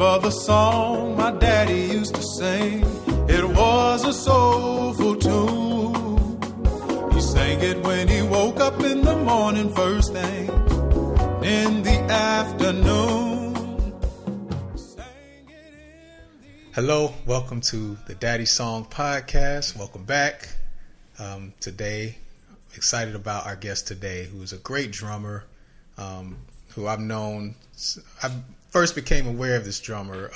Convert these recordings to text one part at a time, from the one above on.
remember the song my daddy used to sing. It was a soulful tune. He sang it when he woke up in the morning, first thing in the afternoon. Hello, welcome to the Daddy Song Podcast. Welcome back. Today, excited about our guest today, who is a great drummer, who I've known. I first became aware of this drummer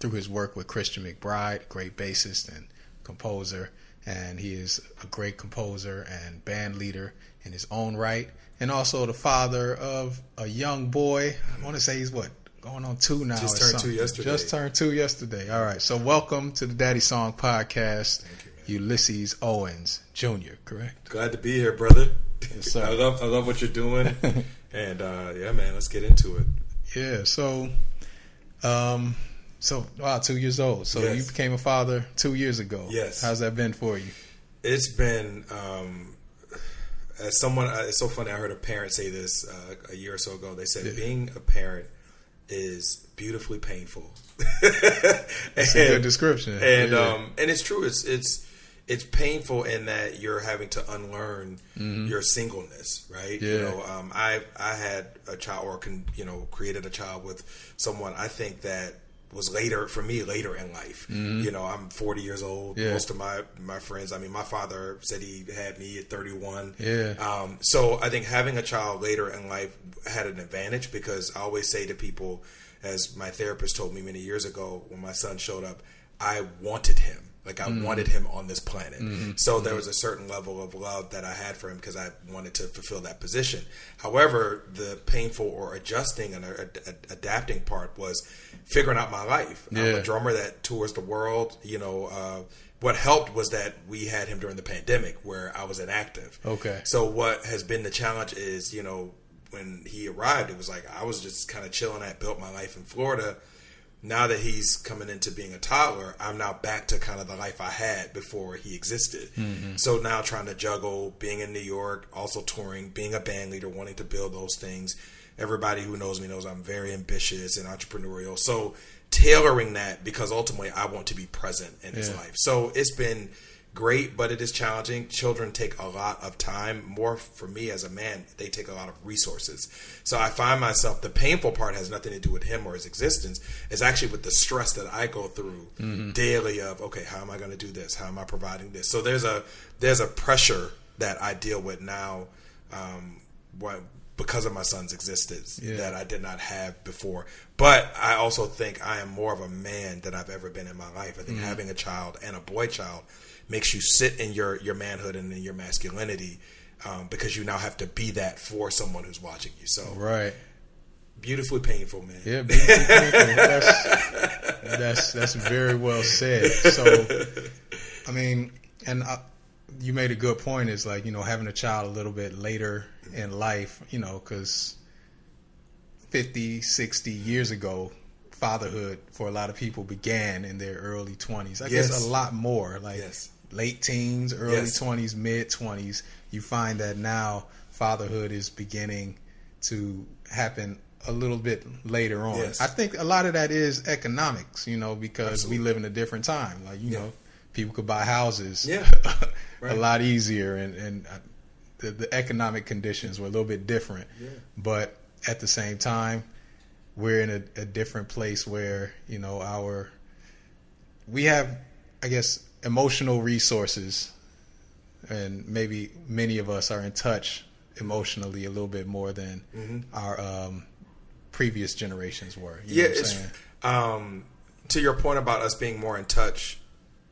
through his work with Christian McBride, great bassist and composer, and he is a great composer and band leader in his own right, and also the father of a young boy. I want to say he's going on 2 now. Just turned 2 yesterday. Just turned 2 yesterday. All right. So welcome to the Daddy Song Podcast. Thank you, man. Ulysses Owens Jr., correct? Glad to be here, brother. Yes, sir. I love what you're doing. And yeah, man, let's get into it. Yeah. So wow, 2 years old. So Yes. you became a father 2 years ago. Yes. How's that been for you? It's been, as someone, it's so funny. I heard a parent say this a year or so ago. They said, being a parent is beautifully painful. That's a good description. And and it's true. It's painful in that you're having to unlearn your singleness, right? Yeah. You know, I had a child, or created a child with someone I think that was later in life. You know, I'm 40 years old. Yeah. Most of my friends, I mean, my father said he had me at 31. Yeah. So I think having a child later in life had an advantage, because I always say to people, as my therapist told me many years ago when my son showed up, I wanted him. Like, I wanted him on this planet. So there was a certain level of love that I had for him because I wanted to fulfill that position. However, the painful or adjusting and adapting part was figuring out my life. Yeah. I'm a drummer that tours the world. You know, what helped was that we had him during the pandemic where I was inactive. Okay. So what has been the challenge is, you know, when he arrived, it was like I was just kind of chilling. I built my life in Florida. Now that he's coming into being a toddler, I'm now back to kind of the life I had before he existed. So now trying to juggle being in New York, also touring, being a band leader, wanting to build those things. Everybody who knows me knows I'm very ambitious and entrepreneurial. So tailoring that, because ultimately I want to be present in his life. So it's been great, but it is challenging. Children take a lot of time. More for me as a man, they take a lot of resources. So I find myself, the painful part has nothing to do with him or his existence. It's actually with the stress that I go through daily of, okay, how am I going to do this? How am I providing this? So there's a pressure that I deal with now because of my son's existence that I did not have before. But I also think I am more of a man than I've ever been in my life. I think having a child and a boy child makes you sit in your manhood and in your masculinity, because you now have to be that for someone who's watching you. So Right. Beautifully painful, man. Yeah, beautifully painful. That's very well said. So, I mean, and you made a good point. Is like, you know, having a child a little bit later in life, you know, because 50, 60 years ago, fatherhood for a lot of people began in their early 20s. I guess a lot more, like late teens, early 20s, mid 20s. You find that now fatherhood is beginning to happen a little bit later on. I think a lot of that is economics, you know, because we live in a different time. Like, you know, people could buy houses a lot easier, and the economic conditions were a little bit different. But at the same time, we're in a different place where, you know, we have, I guess, emotional resources, and maybe many of us are in touch emotionally a little bit more than our previous generations were. You know what I'm saying? To your point about us being more in touch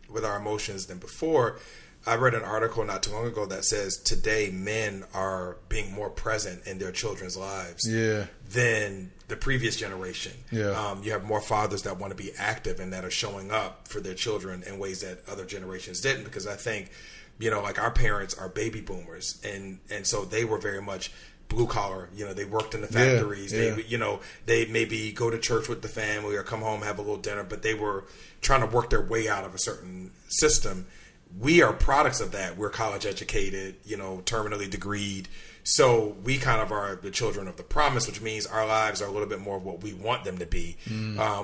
with our emotions than before, I read an article not too long ago that says today men are being more present in their children's lives than the previous generation. You have more fathers that want to be active and that are showing up for their children in ways that other generations didn't, because I think, you know, like our parents are baby boomers, and so they were very much blue collar. You know, they worked in the factories. They, you know, they maybe go to church with the family or come home, have a little dinner, but they were trying to work their way out of a certain system. we are products of that. We're college educated, terminally degreed. So we kind of are the children of the promise, which means our lives are a little bit more of what we want them to be.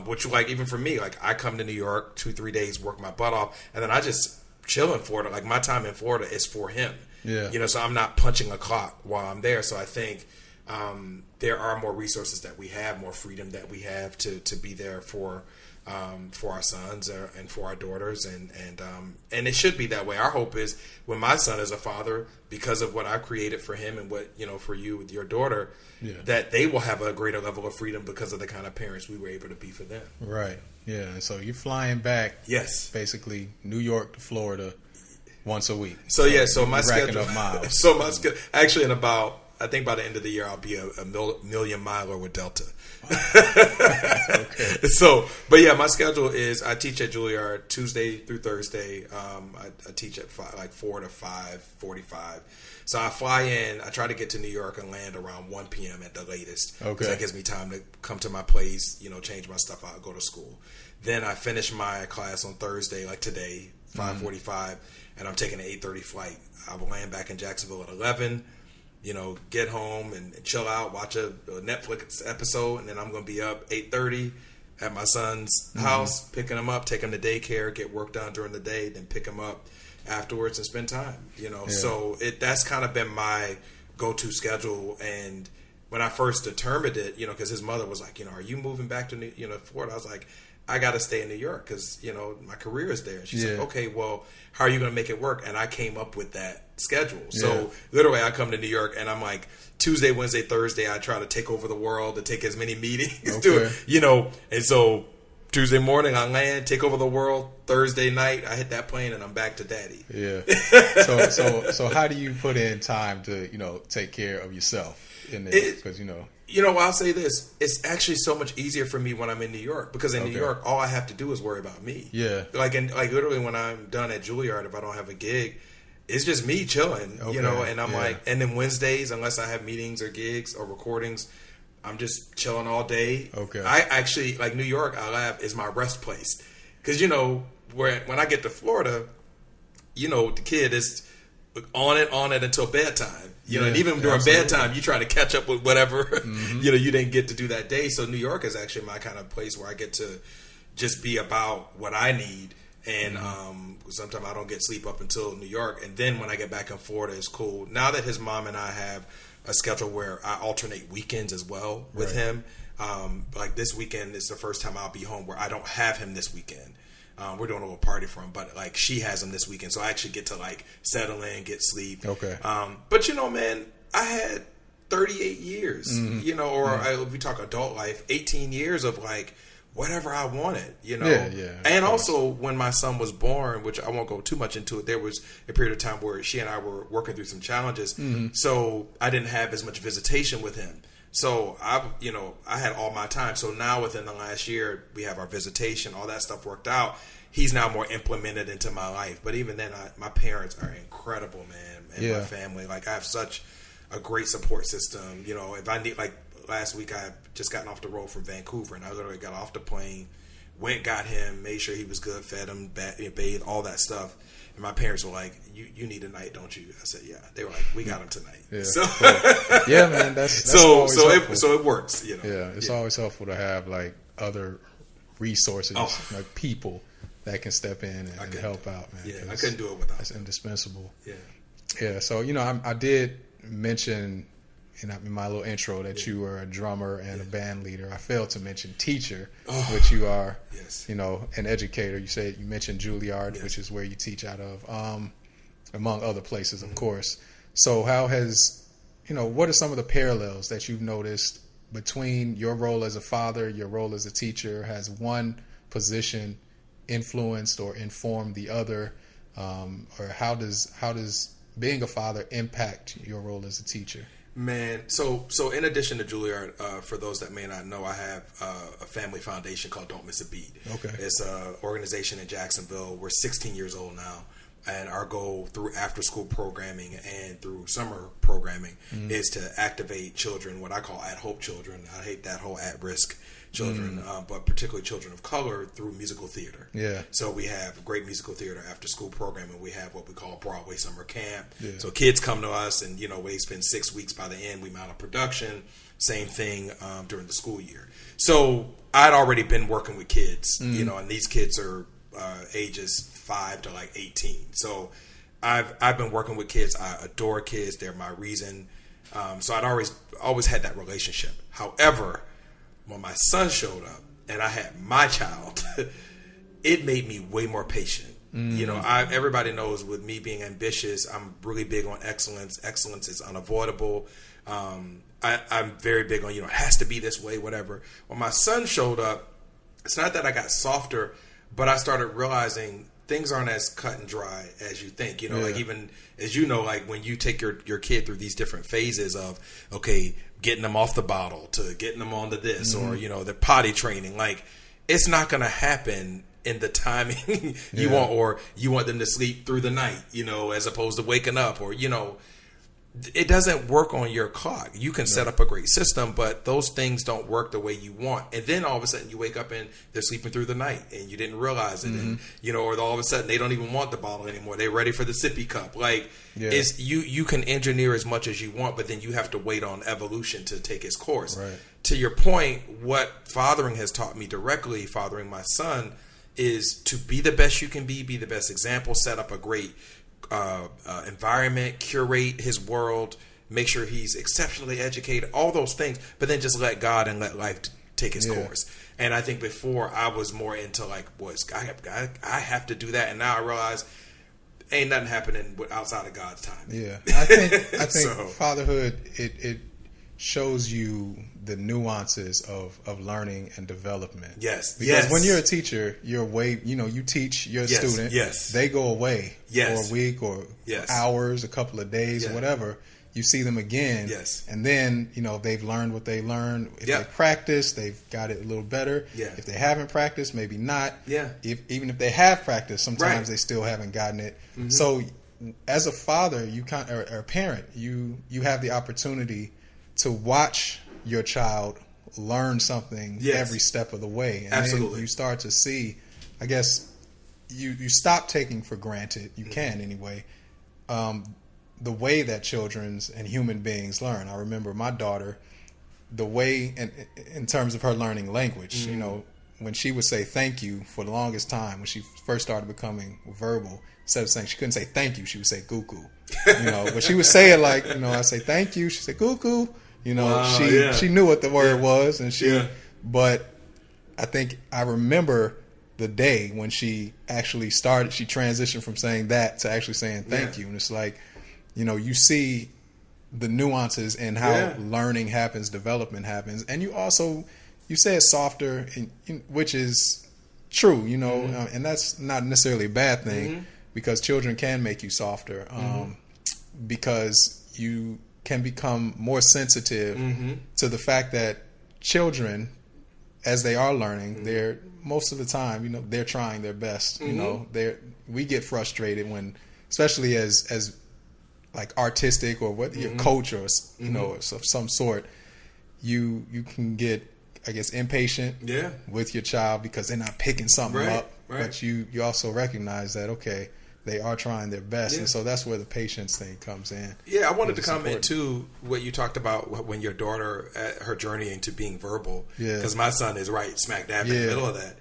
Which, like, even for me, like, I come to New York 2-3 days, work my butt off, and then I just chill in Florida. Like, my time in Florida is for him. Yeah. So I'm not punching a clock while I'm there. So I think there are more resources that we have, more freedom that we have to be there for our sons and for our daughters, and it should be that way. Our hope is when my son is a father, because of what I created for him and what for you with your daughter, that they will have a greater level of freedom because of the kind of parents we were able to be for them. Right. Yeah. And so you're flying back. Yes. Basically, New York to Florida once a week. So my schedule. Racking up miles. So my schedule. Actually, I think by the end of the year, I'll be a million miler with Delta. Okay. So, but yeah, my schedule is I teach at Juilliard Tuesday through Thursday. I teach at 4 to 5:45. So I fly in. I try to get to New York and land around 1 p.m. at the latest. Okay. That gives me time to come to my place, change my stuff out, go to school. Then I finish my class on Thursday, like today, 5:45, and I'm taking an 8:30 flight. I will land back in Jacksonville at 11. Get home and chill out, watch a Netflix episode, and then I'm going to be up 8:30 at my son's house, picking him up, taking him to daycare, get work done during the day, then pick him up afterwards and spend time. So that's kind of been my go-to schedule. And when I first determined it, because his mother was like, are you moving back to Florida? I was like, I got to stay in New York because, my career is there. And she's like, okay, well, how are you going to make it work? And I came up with that schedule. So literally I come to New York and I'm like, Tuesday, Wednesday, Thursday, I try to take over the world and take as many meetings, and so Tuesday morning I land, take over the world. Thursday night I hit that plane and I'm back to daddy. Yeah. So how do you put in time to, take care of yourself in this? Because, I'll say this. It's actually so much easier for me when I'm in New York because in New York, all I have to do is worry about me. Yeah. Like literally when I'm done at Juilliard, if I don't have a gig, it's just me chilling, and I'm like, and then Wednesdays, unless I have meetings or gigs or recordings, I'm just chilling all day. Okay. I actually, like New York, I laugh, is my rest place. Because, when I get to Florida, the kid is on it until bedtime. And even during bedtime, you try to catch up with whatever, you didn't get to do that day. So New York is actually my kind of place where I get to just be about what I need. And sometimes I don't get sleep up until New York. And then when I get back in Florida, it's cool. Now that his mom and I have a schedule where I alternate weekends as well with him. Like this weekend is the first time I'll be home where I don't have him this weekend. We're doing a little party for him, but like she has him this weekend. So I actually get to like settle in, get sleep. Okay. But man, I had 38 years, if we talk adult life, 18 years of like, whatever I wanted, And also when my son was born, which I won't go too much into it, there was a period of time where she and I were working through some challenges. So I didn't have as much visitation with him. So I had all my time. So now within the last year, we have our visitation, all that stuff worked out. He's now more implemented into my life. But even then, my parents are incredible, man. And my family, like I have such a great support system. If I need, like, last week I just gotten off the road from Vancouver and I literally got off the plane, got him, made sure he was good, fed him, bathed, all that stuff. And my parents were like, you need a night, don't you? I said, yeah. They were like, we got him tonight. Yeah, so, yeah, man, that's so it works. Yeah, it's always helpful to have like other resources, like people that can step in and help out, man. Yeah, I couldn't do it without. That's indispensable. Yeah. Yeah, so I did mention in my little intro that you were a drummer and a band leader. I failed to mention teacher, which you are, an educator. You mentioned Juilliard, which is where you teach out of, among other places, of course. So how has, what are some of the parallels that you've noticed between your role as a father, your role as a teacher? Has one position influenced or informed the other? Or how does being a father impact your role as a teacher? Man, so in addition to Juilliard, for those that may not know, I have a family foundation called Don't Miss a Beat. Okay. It's an organization in Jacksonville. We're 16 years old now. and our goal through after school programming and through summer programming is to activate children, what I call at hope children. I hate that whole at risk children, but particularly children of color, through musical theater. Yeah. So we have great musical theater after school programming. We have what we call Broadway summer camp. Yeah. So kids come to us, and we spend 6 weeks. By the end, we mount a production. Same thing during the school year. So I'd already been working with kids, and these kids are ages 5 to like 18. So I've been working with kids. I adore kids. They're my reason. So I'd always had that relationship. However, when my son showed up and I had my child, it made me way more patient. Everybody knows with me being ambitious, I'm really big on excellence. Excellence is unavoidable. I'm very big on, it has to be this way, whatever. When my son showed up, it's not that I got softer, but I started realizing things aren't as cut and dry as you think. Like even as like when you take your kid through these different phases of, okay, getting them off the bottle to getting them onto this, or, the potty training, like it's not going to happen in the timing you want, or you want them to sleep through the night, as opposed to waking up, or, it doesn't work on your clock. You can set up a great system, but those things don't work the way you want. And then all of a sudden you wake up and they're sleeping through the night and you didn't realize it. And, or all of a sudden they don't even want the bottle anymore. They're ready for the sippy cup. Like it's you can engineer as much as you want, but then you have to wait on evolution to take its course. Right. To your point, what fathering has taught me directly, fathering my son, is to be the best you can be the best example, set up a great environment, curate his world, make sure he's exceptionally educated, all those things, but then just let God and let life take its course. And I think before I was more into like, I have to do that, and now I realize ain't nothing happening outside of God's time. Yeah, I think So, fatherhood it shows you the nuances of learning and development. Yes. Because when you're a teacher, you're away, you teach your student. Yes. They go away for a week or hours, a couple of days, whatever. You see them again. Yes. And then, they've learned what they learned. If they practice, they've got it a little better. Yeah. If they haven't practiced, maybe not. Yeah. Even if they have practiced, sometimes they still haven't gotten it. Mm-hmm. So as a father, or a parent, you have the opportunity to watch your child learn something every step of the way. And Absolutely. Then you start to see, I guess, you stop taking for granted, you can anyway, the way that children's and human beings learn. I remember my daughter, the way, in terms of her learning language, when she would say thank you for the longest time, when she first started becoming verbal, instead of saying, she couldn't say thank you, she would say goo-goo. But she would say it like, I say thank you, she said goo-goo. She knew what the word was, and but I think I remember the day when she actually started, she transitioned from saying that to actually saying thank you. And it's like, you see the nuances in how learning happens, development happens. And you say it softer, which is true, and that's not necessarily a bad thing, because children can make you softer, because you can become more sensitive to the fact that children, as they are learning, they're most of the time, they're trying their best. We get frustrated when, especially as like artistic or what your coach or of some sort, you can get, I guess, impatient with your child because they're not picking something up. Right. But you also recognize that, okay, they are trying their best. And so that's where the patience thing comes in. Yeah, I wanted to comment too what you talked about when your daughter, her journey into being verbal. Yeah. Because my son is right smack dab in the middle of that.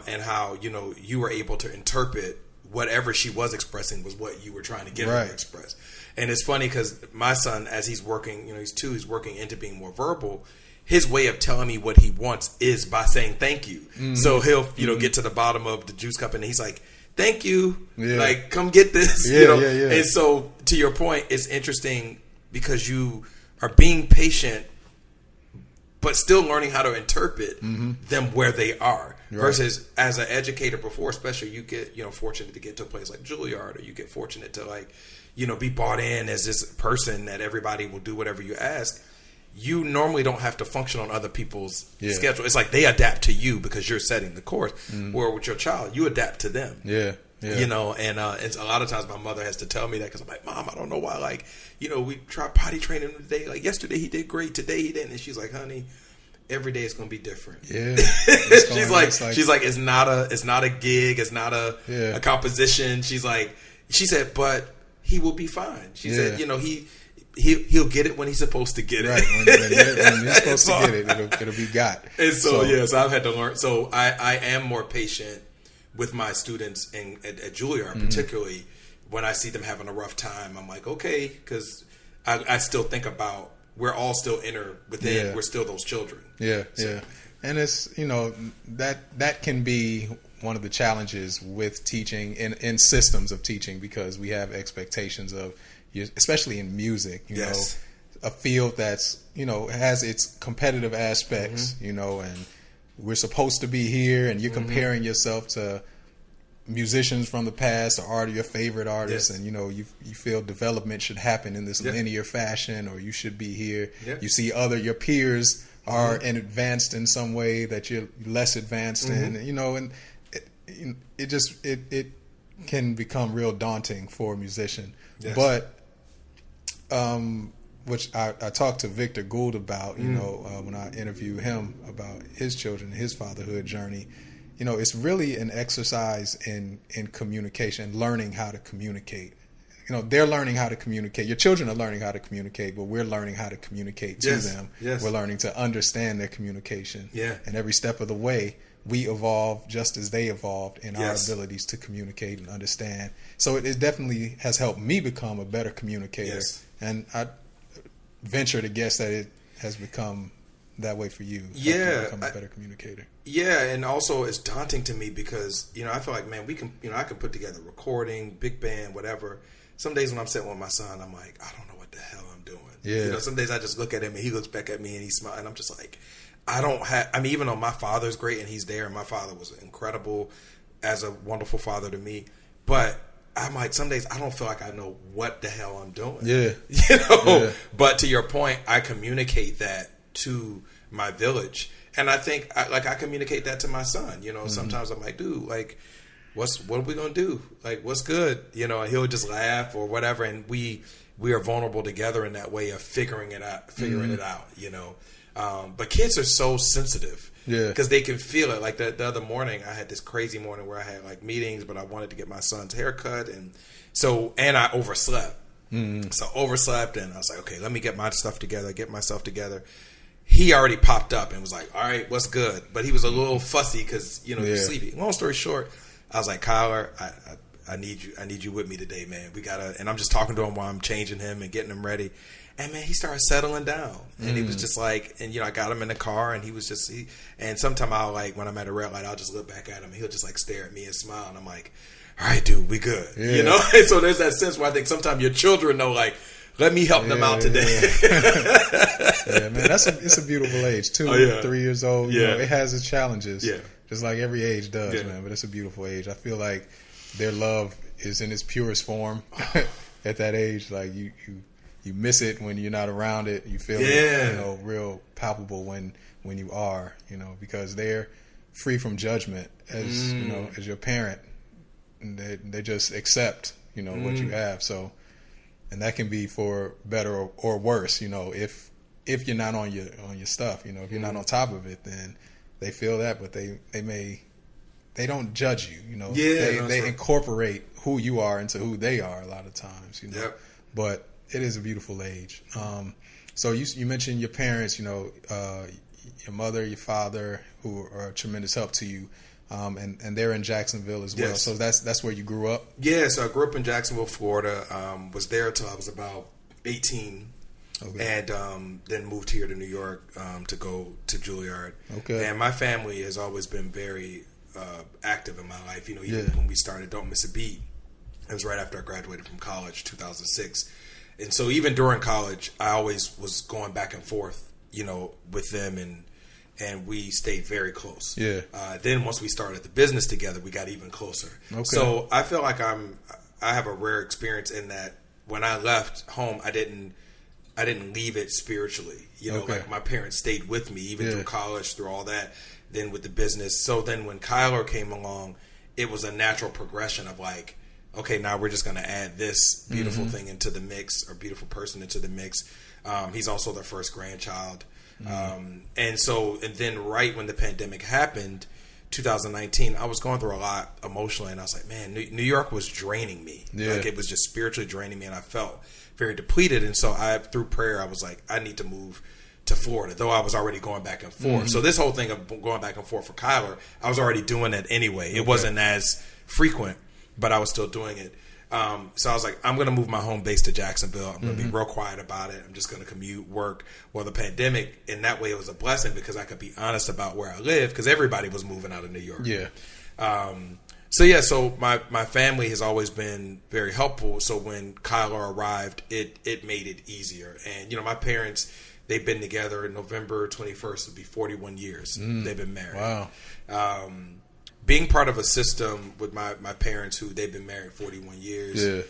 And how, you were able to interpret whatever she was expressing was what you were trying to get her to express. And it's funny because my son, as he's working, he's 2, he's working into being more verbal. His way of telling me what he wants is by saying thank you. So he'll, get to the bottom of the juice cup and he's like, thank you. Like, come get this. And so, to your point, it's interesting because you are being patient, but still learning how to interpret them where they are. Right. Versus as an educator before, especially you get, fortunate to get to a place like Juilliard, or you get fortunate to be bought in as this person that everybody will do whatever you ask. You normally don't have to function on other people's schedule. It's like they adapt to you because you're setting the course. Where with your child, you adapt to them. Yeah. You know, and a lot of times my mother has to tell me that because I'm like, Mom, I don't know why. Like, you know, we tried potty training him today. Like yesterday he did great. Today he didn't. And she's like, honey, every day is going to be different. Yeah. she's like, it's not a gig. It's not a composition. She said, but he will be fine. She said, you know, he'll get it when he's supposed to get it. Right. When he's supposed to get it, it'll be got. And so I've had to learn. So I am more patient with my students at Juilliard, particularly when I see them having a rough time. I'm like, okay, because I still think about we're all still inner within. We're still those children. Yeah. And it's, you know, that can be one of the challenges with teaching in systems of teaching, because we have expectations of, especially in music, you know, a field that's, you know, has its competitive aspects, you know, and we're supposed to be here, and you're comparing yourself to musicians from the past or your favorite artists, and you know you feel development should happen in this linear fashion, or you should be here. You see your peers are advanced in some way that you're less advanced in, you know, and it can become real daunting for a musician. But which I talked to Victor Gould about, you know, when I interviewed him about his children, his fatherhood journey. You know, it's really an exercise in communication, learning how to communicate. You know, they're learning how to communicate. Your children are learning how to communicate, but we're learning how to communicate to them. We're learning to understand their communication. And every step of the way, we evolve just as they evolved in our abilities to communicate and understand. So it definitely has helped me become a better communicator. And I venture to guess that it has become that way for you. Become a better communicator. And also it's daunting to me because, you know, I feel like, man, I can put together recording, big band, whatever. Some days when I'm sitting with my son, I'm like, I don't know what the hell I'm doing. You know, some days I just look at him and he looks back at me and he smiles, and I'm just like, even though my father's great and he's there, and my father was incredible as a wonderful father to me, but I'm like, some days I don't feel like I know what the hell I'm doing. You know? But to your point, I communicate that to my village. And I think I communicate that to my son. You know, sometimes I'm like, dude, like, what are we gonna do? Like, what's good? You know, and he'll just laugh or whatever, and we are vulnerable together in that way of figuring it out. You know, but kids are so sensitive. Because they can feel it. Like the other morning, I had this crazy morning where I had like meetings, but I wanted to get my son's haircut, and I overslept. So I overslept, and I was like, okay, let me get myself together. He already popped up and was like, all right, what's good? But he was a little fussy because, you know, you're sleepy. Long story short, I was like, Kyler, I need you with me today, man. We gotta, and I'm just talking to him while I'm changing him and getting him ready. And man, he started settling down, and he was just like, and you know, I got him in the car, and he was just, and sometime I'll like, when I'm at a red light, I'll just look back at him, and he'll just like stare at me and smile, and I'm like, all right, dude, we good, you know? And so there's that sense where I think sometimes your children know, like, let me help them out today. Man, it's a beautiful age, 2, 3 years old. You know, it has its challenges, just like every age does, man. But it's a beautiful age. I feel like their love is in its purest form at that age. Like you miss it when you're not around it. You feel it, you know, real palpable when you are, you know, because they're free from judgment as you know, as your parent. And they just accept, you know, what you have. So. And that can be for better or worse, you know, if you're not on your stuff, you know, if you're not on top of it, then they feel that, but they don't judge you, you know. They incorporate who you are into who they are a lot of times, you know. But it is a beautiful age. So you mentioned your parents, you know, your mother, your father, who are a tremendous help to you. And they're in Jacksonville as well. So that's where you grew up? Yeah, so I grew up in Jacksonville, Florida. Was there until I was about 18. And then moved here to New York to go to Juilliard. And my family has always been very active in my life. You know, even when we started Don't Miss a Beat, it was right after I graduated from college, 2006. And so even during college, I always was going back and forth, you know, with them, and we stayed very close. Then once we started the business together, we got even closer. So I feel like I have a rare experience in that when I left home, I didn't leave it spiritually. You know, like my parents stayed with me even through college, through all that. Then with the business. So then when Kyler came along, it was a natural progression of like, okay, now we're just going to add this beautiful thing into the mix, or beautiful person into the mix. He's also their first grandchild. And then right when the pandemic happened, 2019, I was going through a lot emotionally, and I was like, man, New York was draining me. Yeah. Like, it was just spiritually draining me, and I felt very depleted. And so through prayer, I was like, I need to move to Florida, though I was alrery going back and forth. So this whole thing of going back and forth for Kyler, I was already doing it anyway. It wasn't as frequent, but I was still doing it. So I was like, I'm going to move my home base to Jacksonville. I'm going to be real quiet about it. I'm just going to commute, work. Well, the pandemic, in that way, it was a blessing because I could be honest about where I live, because everybody was moving out of New York. Yeah. So my family has always been very helpful. So when Kyler arrived, it made it easier. And, you know, my parents, they've been together. In November 21st, it'll be 41 years they've been married. Wow. Being part of a system with my parents who they've been married 41 years,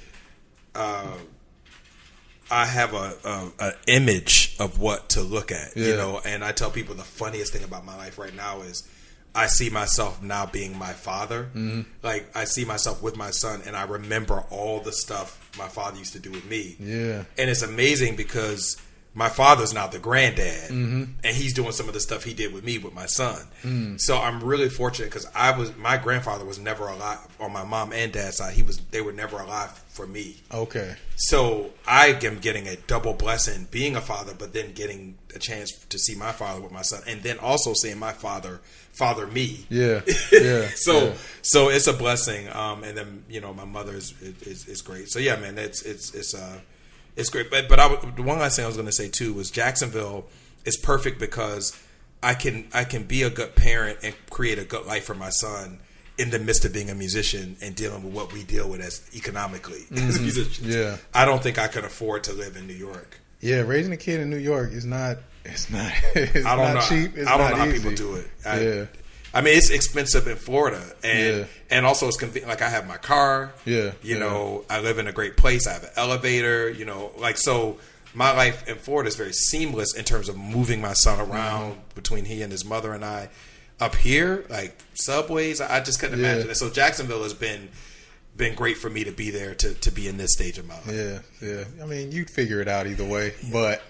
I have a image of what to look at, you know, and I tell people the funniest thing about my life right now is I see myself now being my father. Like, I see myself with my son, and I remember all the stuff my father used to do with me. Yeah. And it's amazing because my father's now the granddad, and he's doing some of the stuff he did with me with my son. So I'm really fortunate because my grandfather was never alive on my mom and dad's side. They were never alive for me. Okay. So I am getting a double blessing being a father, but then getting a chance to see my father with my son, and then also seeing my father me. Yeah. Yeah. So it's a blessing. And then, you know, my mother is great. So yeah, man, it's great. But the one last thing I was going to say too was Jacksonville is perfect because I can be a good parent and create a good life for my son in the midst of being a musician and dealing with what we deal with as economically as musicians. Yeah. I don't think I could afford to live in New York. Yeah, raising a kid in New York is not cheap. I don't know how people do it. I mean, it's expensive in Florida, and also it's convenient. Like, I have my car. You know, I live in a great place. I have an elevator. You know, like, so my life in Florida is very seamless in terms of moving my son around between he and his mother and I. Up here, like subways, I just couldn't imagine it. So Jacksonville has been great for me to be there to be in this stage of my life. Yeah. I mean, you'd figure it out either way, but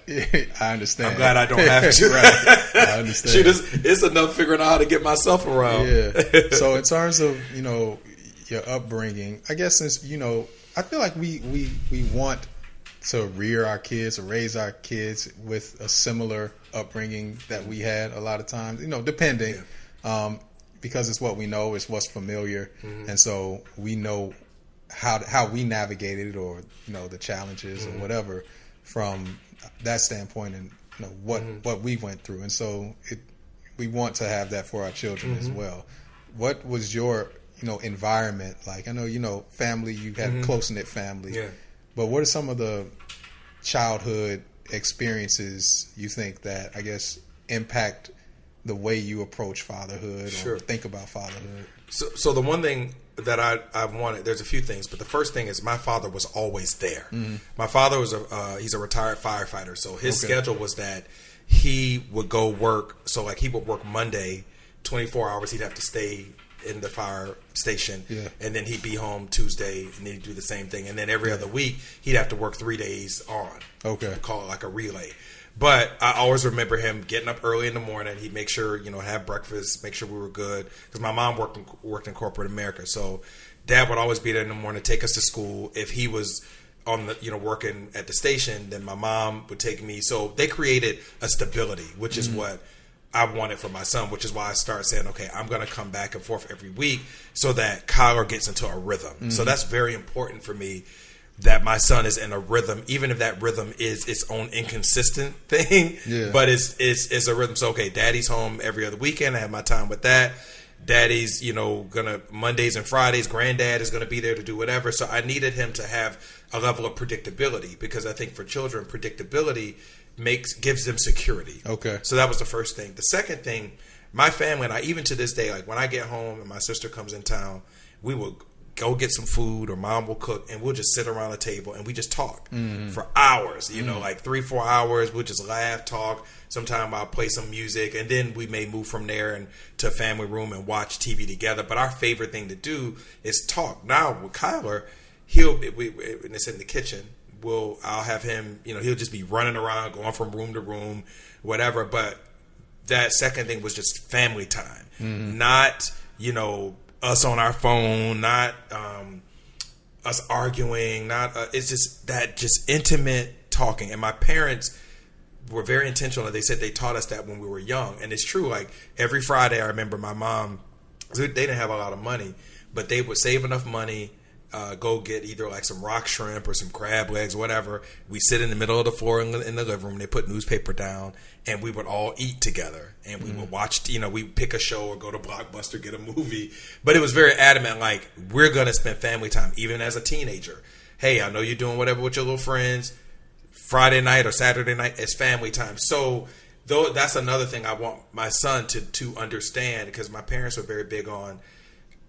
I understand. I'm glad I don't have to. Right. I understand. It's enough figuring out how to get myself around. Yeah. So in terms of, you know, your upbringing, I guess since, you know, I feel like we want to rear our kids or raise our kids with a similar upbringing that we had a lot of times, you know, depending. Because it's what we know, it's what's familiar, and so we know how we navigated, or, you know, the challenges or whatever from that standpoint, and, you know, what we went through, and so we want to have that for our children as well. What was your, you know, environment like? I know, you know, family, you had a close knit family, but what are some of the childhood experiences you think that, I guess, impact the way you approach fatherhood or think about fatherhood? So the one thing that I wanted, there's a few things, but the first thing is my father was always there. My father was he's a retired firefighter, so his schedule was that he would go work. So like he would work Monday, 24 hours. He'd have to stay in the fire station, and then he'd be home Tuesday, and then he'd do the same thing, and then every other week he'd have to work 3 days on. Call it like a relay. But I always remember him getting up early in the morning. He'd make sure, you know, have breakfast, make sure we were good. Because my mom worked in corporate America. So Dad would always be there in the morning to take us to school. If he was on the, you know, working at the station, then my mom would take me. So they created a stability, which is what I wanted for my son, which is why I started saying, okay, I'm going to come back and forth every week so that Kyler gets into a rhythm. So that's very important for me, that my son is in a rhythm, even if that rhythm is its own inconsistent thing, but it's a rhythm. So, okay, Daddy's home every other weekend. I have my time with that. Daddy's, you know, Mondays and Fridays, Granddad is gonna be there to do whatever. So I needed him to have a level of predictability, because I think for children, predictability gives them security. So that was the first thing. The second thing, my family, and I, even to this day, like when I get home and my sister comes in town, we will go get some food, or mom will cook, and we'll just sit around the table and we just talk for hours, like 3-4 hours. We'll just laugh, talk. Sometimes I'll play some music, and then we may move from there and to a family room and watch TV together. But our favorite thing to do is talk. Now with Kyler, when it's in the kitchen, I'll have him, he'll just be running around, going from room to room, whatever. But that second thing was just family time, not, us on our phone, not us arguing, it's just that just intimate talking. And my parents were very intentional. They said they taught us that when we were young. And it's true. Like every Friday, I remember my mom, they didn't have a lot of money, but they would save enough money, go get either like some rock shrimp or some crab legs, whatever. We sit in the middle of the floor in the living room. They put newspaper down, and we would all eat together. And we would watch, we'd pick a show or go to Blockbuster, get a movie. But it was very adamant, like, we're going to spend family time, even as a teenager. Hey, I know you're doing whatever with your little friends. Friday night or Saturday night, it's family time. So that's another thing I want my son to understand, because my parents were very big on,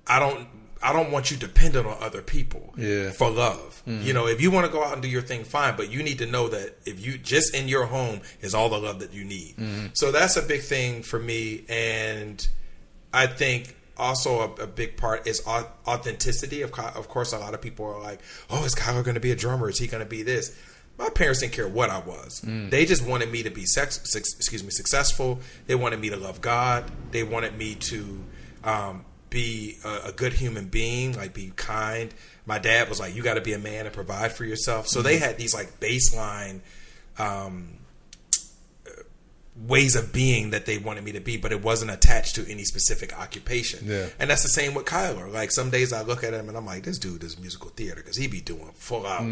I don't want you dependent on other people for love. If you want to go out and do your thing, fine, but you need to know that if you just in your home is all the love that you need. So that's a big thing for me. And I think also a big part is authenticity. Of course, a lot of people are like, oh, is Kyler going to be a drummer? Is he going to be this? My parents didn't care what I was. They just wanted me to be successful. They wanted me to love God. They wanted me to be a good human being, like be kind. My dad was like, you got to be a man and provide for yourself. So they had these like baseline ways of being that they wanted me to be, but it wasn't attached to any specific occupation. And that's the same with Kyler. Like some days I look at him and I'm like, this dude does musical theater, because he be doing full out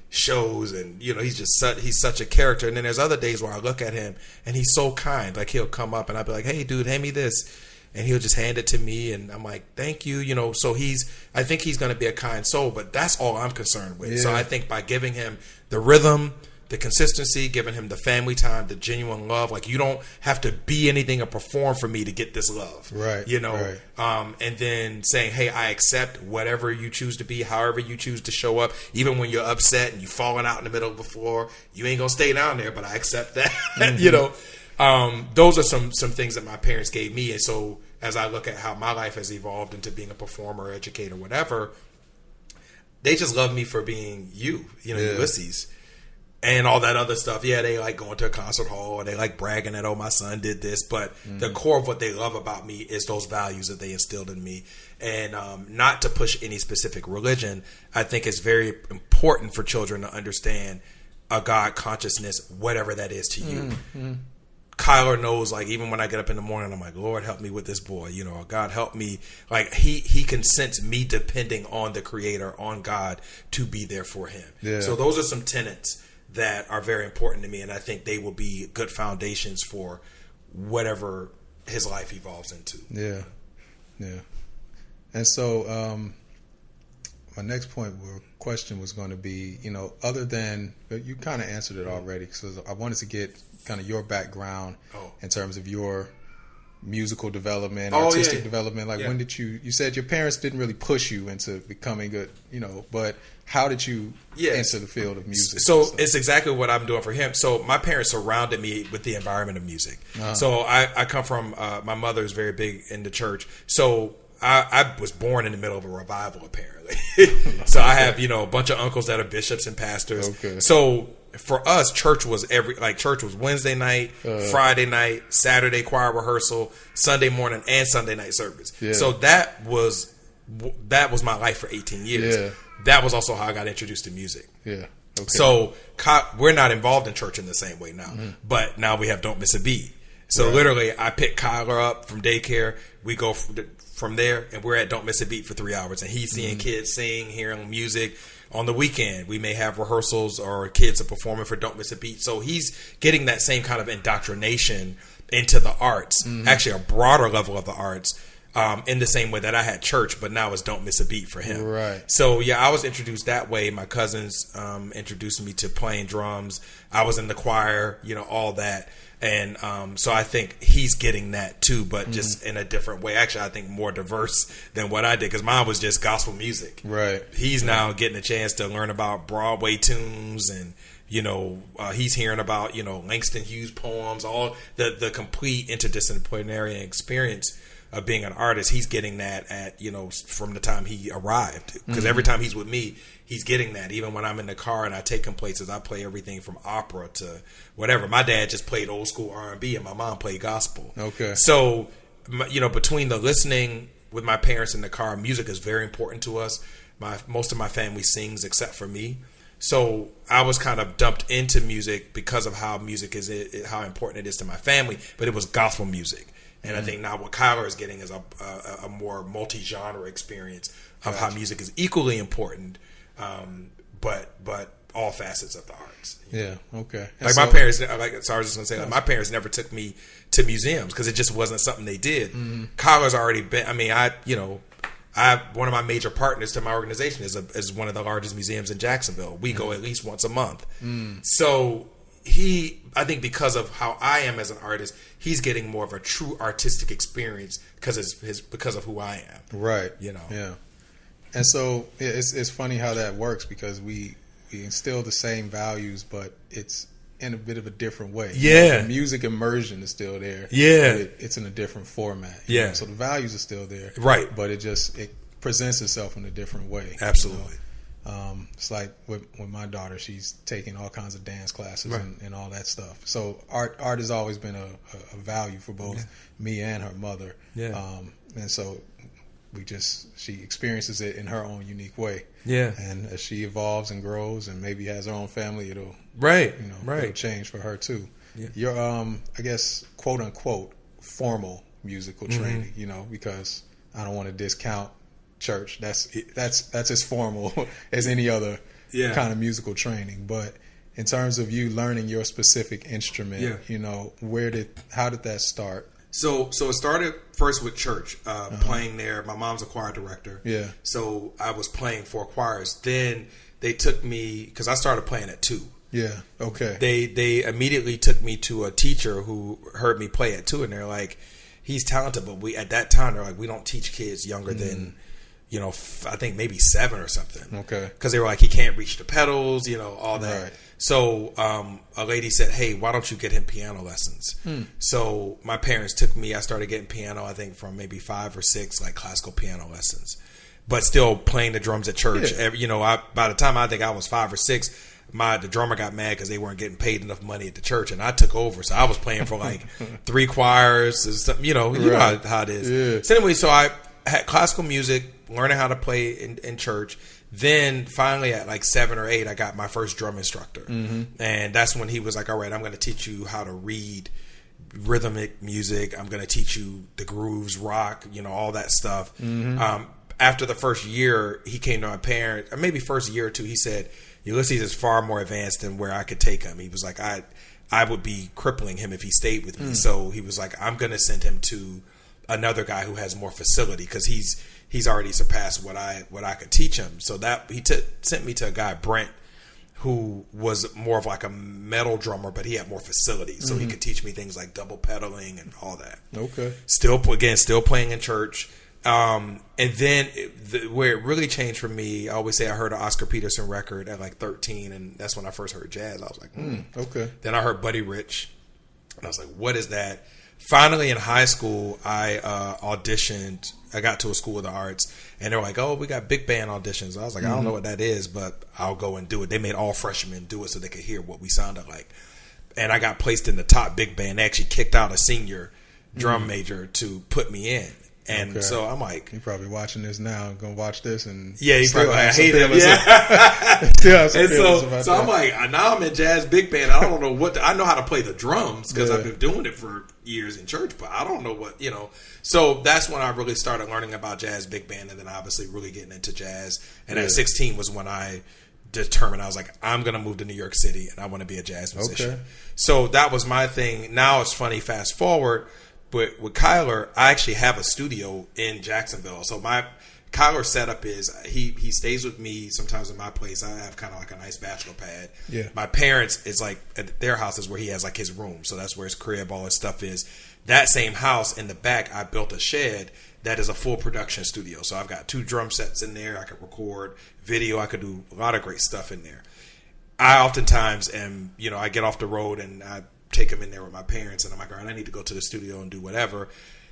shows, and he's such a character. And then there's other days where I look at him and he's so kind. Like he'll come up and I'll be like, hey dude, hand me this. And he'll just hand it to me, and I'm like, thank you, So I think he's going to be a kind soul, but that's all I'm concerned with. So I think by giving him the rhythm, the consistency, giving him the family time, the genuine love, like you don't have to be anything or perform for me to get this love, right? And then saying, hey, I accept whatever you choose to be, however you choose to show up, even when you're upset and you're falling out in the middle of the floor, you ain't gonna stay down there, but I accept that, Those are some things that my parents gave me. And so as I look at how my life has evolved into being a performer, educator, whatever, they just love me for being Ulysses and all that other stuff. Yeah, they like going to a concert hall, and they like bragging that, oh, my son did this. But the core of what they love about me is those values that they instilled in me. And not to push any specific religion, I think it's very important for children to understand a God consciousness, whatever that is to you. Kyler knows, like, even when I get up in the morning, I'm like, Lord, help me with this boy, God, help me. Like, he can sense me depending on the Creator, on God, to be there for him. So those are some tenets that are very important to me, and I think they will be good foundations for whatever his life evolves into. And so my next question was going to be, other than, you kind of answered it already, because I wanted to get kind of your background in terms of your musical development, artistic development. Like, when did you said your parents didn't really push you into becoming good, but how did you enter the field of music? So it's exactly what I'm doing for him. So my parents surrounded me with the environment of music. So I come from, my mother is very big in the church. So I was born in the middle of a revival, apparently. So I have, a bunch of uncles that are bishops and pastors. So for us, church was Wednesday night, Friday night, Saturday choir rehearsal, Sunday morning, and Sunday night service. So that was my life for 18 years. That was also how I got introduced to music. So we're not involved in church in the same way now, but now we have Don't Miss a Beat. So literally, I pick Kyler up from daycare. We go from there, and we're at Don't Miss a Beat for 3 hours, and he's seeing kids sing, hearing music. On the weekend, we may have rehearsals, or kids are performing for Don't Miss a Beat. So he's getting that same kind of indoctrination into the arts, actually a broader level of the arts, in the same way that I had church, but now it's Don't Miss a Beat for him. Right. So yeah, I was introduced that way. My cousins introduced me to playing drums. I was in the choir, all that. And so I think he's getting that too, but just in a different way. Actually, I think more diverse than what I did, because mine was just gospel music. Right. He's now getting a chance to learn about Broadway tunes, and he's hearing about Langston Hughes poems, all the complete interdisciplinary experience of being an artist. He's getting that at from the time he arrived, because every time he's with me, he's getting that. Even when I'm in the car and I take him places, I play everything from opera to whatever. My dad just played old school R&B, and my mom played gospel. Okay. So between the listening with my parents in the car, music is very important to us. Most of my family sings except for me. So I was kind of dumped into music because of how how important it is to my family, but it was gospel music. And I think now what Kyler is getting is a more multi-genre experience of how music is equally important, but all facets of the arts. Yeah. Okay. My parents, I was just gonna say, my parents never took me to museums because it just wasn't something they did. Kyler's already been. I mean, one of my major partners to my organization is one of the largest museums in Jacksonville. We go at least once a month. So I think because of how I am as an artist, he's getting more of a true artistic experience because of who I am. Right. Yeah. And so it's funny how that works, because we instill the same values, but it's in a bit of a different way. Yeah. The music immersion is still there. Yeah. But it's in a different format. Yeah. So the values are still there. Right. But it presents itself in a different way. Absolutely. It's like with my daughter, she's taking all kinds of dance classes Right. and all that stuff. So art has always been a value for both me and her mother. Yeah. And so she experiences it in her own unique way. Yeah. And as she evolves and grows and maybe has her own family, it'll change for her too. Yeah. Your I guess quote unquote formal musical training, because I don't want to discount church. That's as formal as any other kind of musical training. But in terms of you learning your specific instrument, how did that start? So it started first with church, playing there. My mom's a choir director. Yeah. So I was playing 4 choirs. Then they took me, because I started playing at 2. Yeah. Okay. They immediately took me to a teacher who heard me play at 2, and they're like, he's talented, but at that time they're like, we don't teach kids younger than I think maybe 7 or something. Okay. Because they were like, he can't reach the pedals, all that. Right. So a lady said, hey, why don't you get him piano lessons? So my parents took me. I started getting piano, I think, from maybe 5 or 6, like classical piano lessons. But still playing the drums at church. Yeah. By the time I think I was 5 or 6, the drummer got mad because they weren't getting paid enough money at the church, and I took over. So I was playing for like 3 choirs and stuff. You know how it is. Yeah. So anyway, so I had classical music, learning how to play in church. Then finally at like 7 or 8, I got my first drum instructor. And that's when he was like, all right, I'm going to teach you how to read rhythmic music. I'm going to teach you the grooves, rock, all that stuff. After the first year, he came to my parents, or maybe first year or 2, he said, Ulysses is far more advanced than where I could take him. He was like, I would be crippling him if he stayed with me. So he was like, I'm going to send him to another guy who has more facility, because he's already surpassed what I could teach him. So that he sent me to a guy, Brent, who was more of like a metal drummer, but he had more facility, so he could teach me things like double pedaling and all that. Okay. Still playing in church. And then where it really changed for me, I always say I heard an Oscar Peterson record at like 13, and that's when I first heard jazz. I was like, okay. Then I heard Buddy Rich, and I was like, what is that? Finally, in high school, I auditioned. I got to a school of the arts, and they were like, oh, we got big band auditions. I was like, I don't know what that is, but I'll go and do it. They made all freshmen do it so they could hear what we sounded like. And I got placed in the top big band. They actually kicked out a senior drum major to put me in. And so I'm like, you're probably watching this now, gonna watch this, and he's probably like, I hate him. So I'm like, now I'm in jazz big band. I don't know I know how to play the drums because I've been doing it for years in church, but I don't know what So that's when I really started learning about jazz big band, and then obviously really getting into jazz. And at 16 was when I determined, I was like, I'm gonna move to New York City and I want to be a jazz musician. So that was my thing. Now it's funny, fast forward. But with Kyler, I actually have a studio in Jacksonville. So Kyler's setup is he stays with me sometimes in my place. I have kind of like a nice bachelor pad. Yeah. My parents is like at their house is where he has like his room. So that's where his crib, all his stuff is. That same house in the back, I built a shed that is a full production studio. So I've got 2 drum sets in there. I could record video. I could do a lot of great stuff in there. I oftentimes am, I get off the road and I take him in there with my parents and I'm like, all right, I need to go to the studio and do whatever.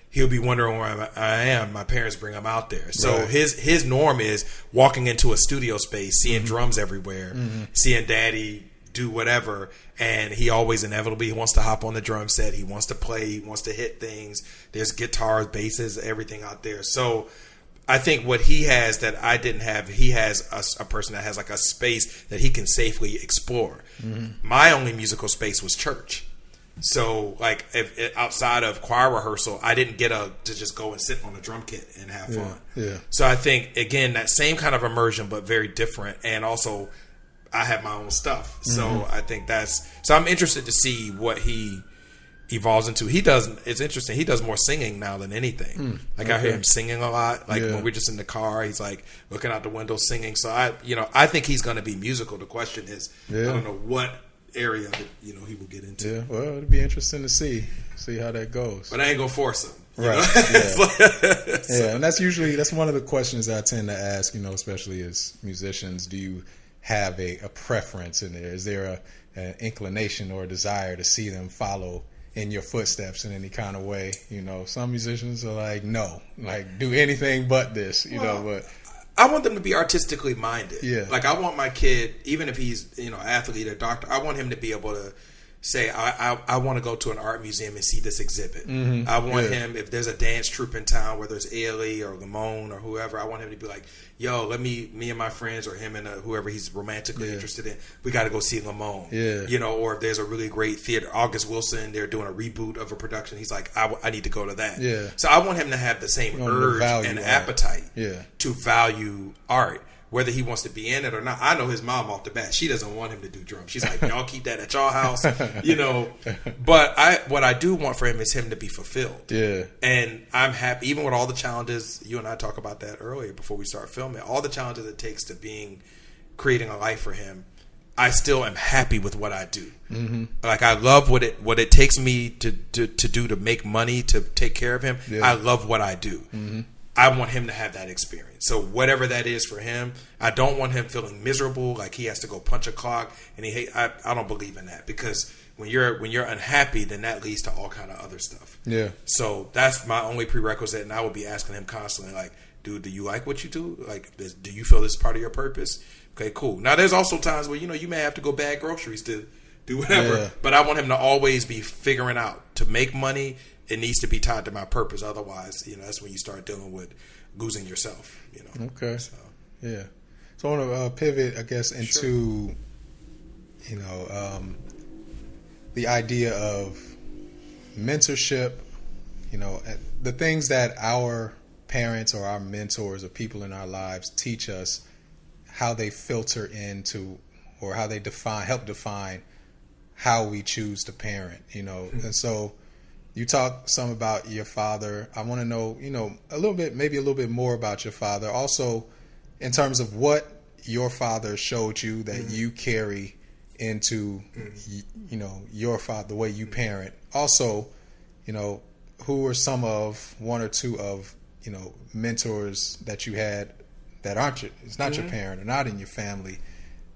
He'll be wondering where I am. My parents bring him out there. So Right. his norm is walking into a studio space, seeing drums everywhere, seeing daddy do whatever. And he always inevitably wants to hop on the drum set. He wants to play. He wants to hit things. There's guitars, basses, everything out there. So I think what he has that I didn't have, he has a person that has like a space that he can safely explore. My only musical space was church. So, like, if outside of choir rehearsal, I didn't get to just go and sit on a drum kit and have fun. Yeah. So I think, again, that same kind of immersion, but very different. And also, I have my own stuff. So I think so I'm interested to see what he evolves into. It's interesting. He does more singing now than anything. I hear him singing a lot. Like when we're just in the car, he's like looking out the window singing. So I think he's going to be musical. The question is, I don't know what area that he will get into. Yeah, well, it'll be interesting to see how that goes. But I ain't gonna force him. Right. Yeah. And that's one of the questions I tend to ask, especially as musicians. Do you have a preference in there? Is there an inclination or a desire to see them follow in your footsteps in any kind of way? Some musicians are like, no, like do anything but this, but I want them to be artistically minded. Yeah. Like I want my kid, even if he's athlete or doctor, I want him to be able to say, I want to go to an art museum and see this exhibit. I want him, if there's a dance troupe in town, whether it's Ailey or Lamone or whoever, I want him to be like, yo, me and my friends or him and whoever he's romantically interested in, we got to go see Lamone. Yeah. Or if there's a really great theater, August Wilson, they're doing a reboot of a production. He's like, I need to go to that. Yeah. So I want him to have the same urge and appetite to value art. Whether he wants to be in it or not. I know his mom off the bat. She doesn't want him to do drums. She's like, y'all keep that at y'all house, But what I do want for him is him to be fulfilled. Yeah. And I'm happy, even with all the challenges, you and I talked about that earlier before we start filming, all the challenges it takes to creating a life for him, I still am happy with what I do. Like I love what it takes me to do to make money, to take care of him. Yeah. I love what I do. I want him to have that experience. So whatever that is for him, I don't want him feeling miserable, like he has to go punch a clock and I don't believe in that, because when you're unhappy, then that leads to all kind of other stuff. Yeah. So that's my only prerequisite, and I would be asking him constantly, like, dude, do you like what you do? Like, do you feel this is part of your purpose? Okay, cool. Now there's also times where you may have to go bag groceries to do whatever, but I want him to always be figuring out to make money. It needs to be tied to my purpose. Otherwise, that's when you start dealing with losing yourself. Okay. So. Yeah. So I want to pivot, I guess, into the idea of mentorship. The things that our parents or our mentors or people in our lives teach us, how they filter into or how they help define how we choose to parent. And so. You talk some about your father. I want to know, a little bit more about your father. Also, in terms of what your father showed you that you carry into, your father, the way you parent. Also, who are one or two of, mentors that you had that it's not your parent or not in your family,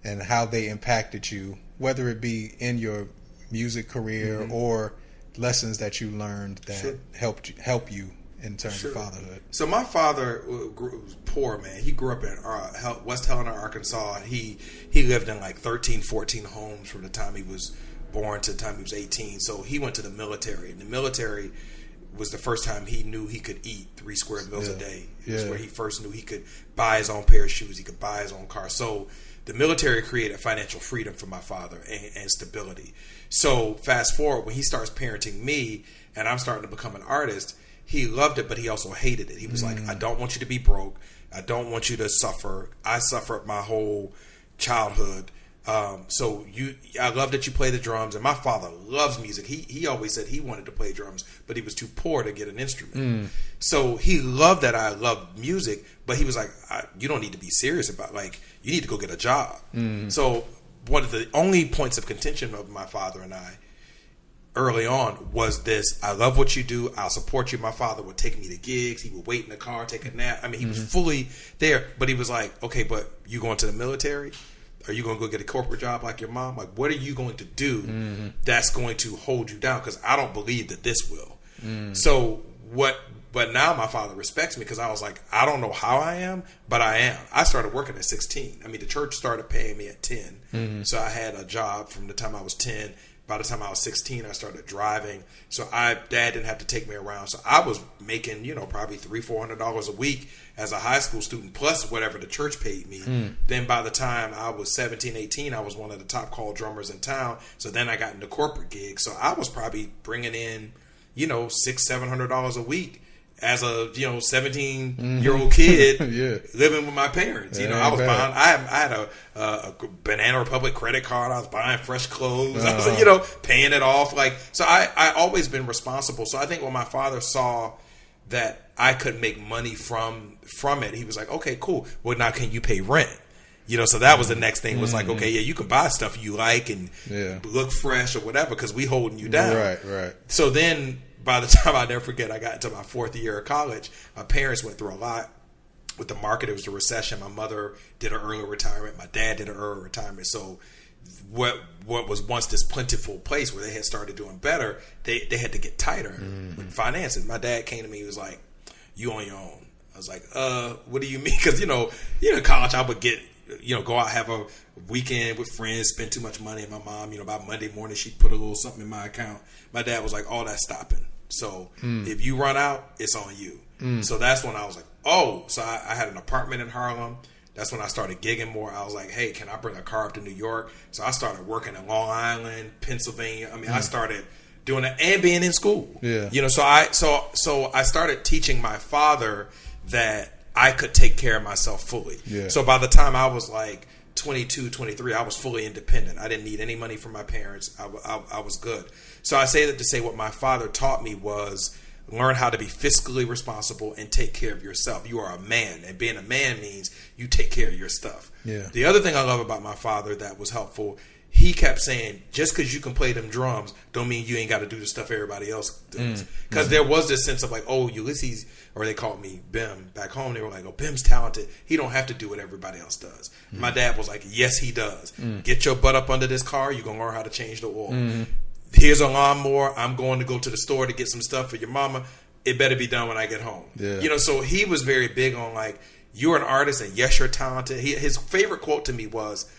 and how they impacted you, whether it be in your music career or lessons that you learned that help you in terms of fatherhood. So my father was poor, man. He grew up in West Helena, Arkansas. He lived in like 13, 14 homes from the time he was born to the time he was 18. So he went to the military, and the military was the first time he knew he could eat 3 square meals a day. It was where he first knew he could buy his own pair of shoes. He could buy his own car. So the military created financial freedom for my father and stability. So fast forward, when he starts parenting me and I'm starting to become an artist, he loved it, but he also hated it. He was like, I don't want you to be broke. I don't want you to suffer. I suffered my whole childhood. So I love that you play the drums, and my father loves music. He always said he wanted to play drums, but he was too poor to get an instrument. So he loved that I loved music, but he was like, you don't need to be serious about, like, you need to go get a job. So one of the only points of contention of my father and I early on was this: I love what you do, I'll support you. My father would take me to gigs, he would wait in the car, take a nap. I mean, he was fully there, but he was like, okay, but you going to the military? Are you going to go get a corporate job like your mom? Like, what are you going to do that's going to hold you down? Because I don't believe that this will. So but now my father respects me, because I was like, I don't know how I am, but I am. I started working at 16. I mean, the church started paying me at 10. So I had a job from the time I was 10. By the time I was 16, I started driving. So Dad didn't have to take me around. So I was making, probably $300-400 a week as a high school student, plus whatever the church paid me. Then by the time I was 17, 18, I was one of the top call drummers in town. So then I got into corporate gigs. So I was probably bringing in, $600-700 a week as a 17-year-old kid living with my parents. I was buying. I had a Banana Republic credit card. I was buying fresh clothes. I was paying it off. So I always been responsible. So I think when my father saw that I could make money from it, he was like, okay, cool. Well, now can you pay rent? So that was the next thing, was like, okay, yeah, you can buy stuff you like and look fresh or whatever, because we holding you down. Right. So then, by the time, I'll never forget, I got into my 4th year of college, my parents went through a lot with the market. It was the recession. My mother did an early retirement. My dad did an early retirement. So what was once this plentiful place where they had started doing better, they had to get tighter with finances. My dad came to me, he was like, you on your own. I was like, what do you mean? Because, in college, I would get, go out, have a weekend with friends, spend too much money. And my mom, by Monday morning, she'd put a little something in my account. My dad was like, all that's stopping. So if you run out, it's on you. So that's when I was like, oh. So I had an apartment in Harlem. That's when I started gigging more. I was like, hey, can I bring a car up to New York? So I started working in Long Island, Pennsylvania. I mean, I started doing it and being in school. So I started teaching my father that I could take care of myself fully. So by the time I was like 22, 23, I was fully independent. I didn't need any money from my parents. I was good. So I say that to say what my father taught me was learn how to be fiscally responsible and take care of yourself. You are a man, and being a man means you take care of your stuff. The other thing I love about my father that was helpful, he kept saying, just because you can play them drums don't mean you ain't got to do the stuff everybody else does. Because there was this sense of like, oh, Ulysses, or they called me Bim back home. They were like, oh, Bim's talented. He don't have to do what everybody else does. My dad was like, yes, he does. Get your butt up under this car. You're going to learn how to change the oil. Here's a lawnmower. I'm going to go to the store to get some stuff for your mama. It better be done when I get home. So he was very big on like, you're an artist and yes, you're talented. His favorite quote to me was,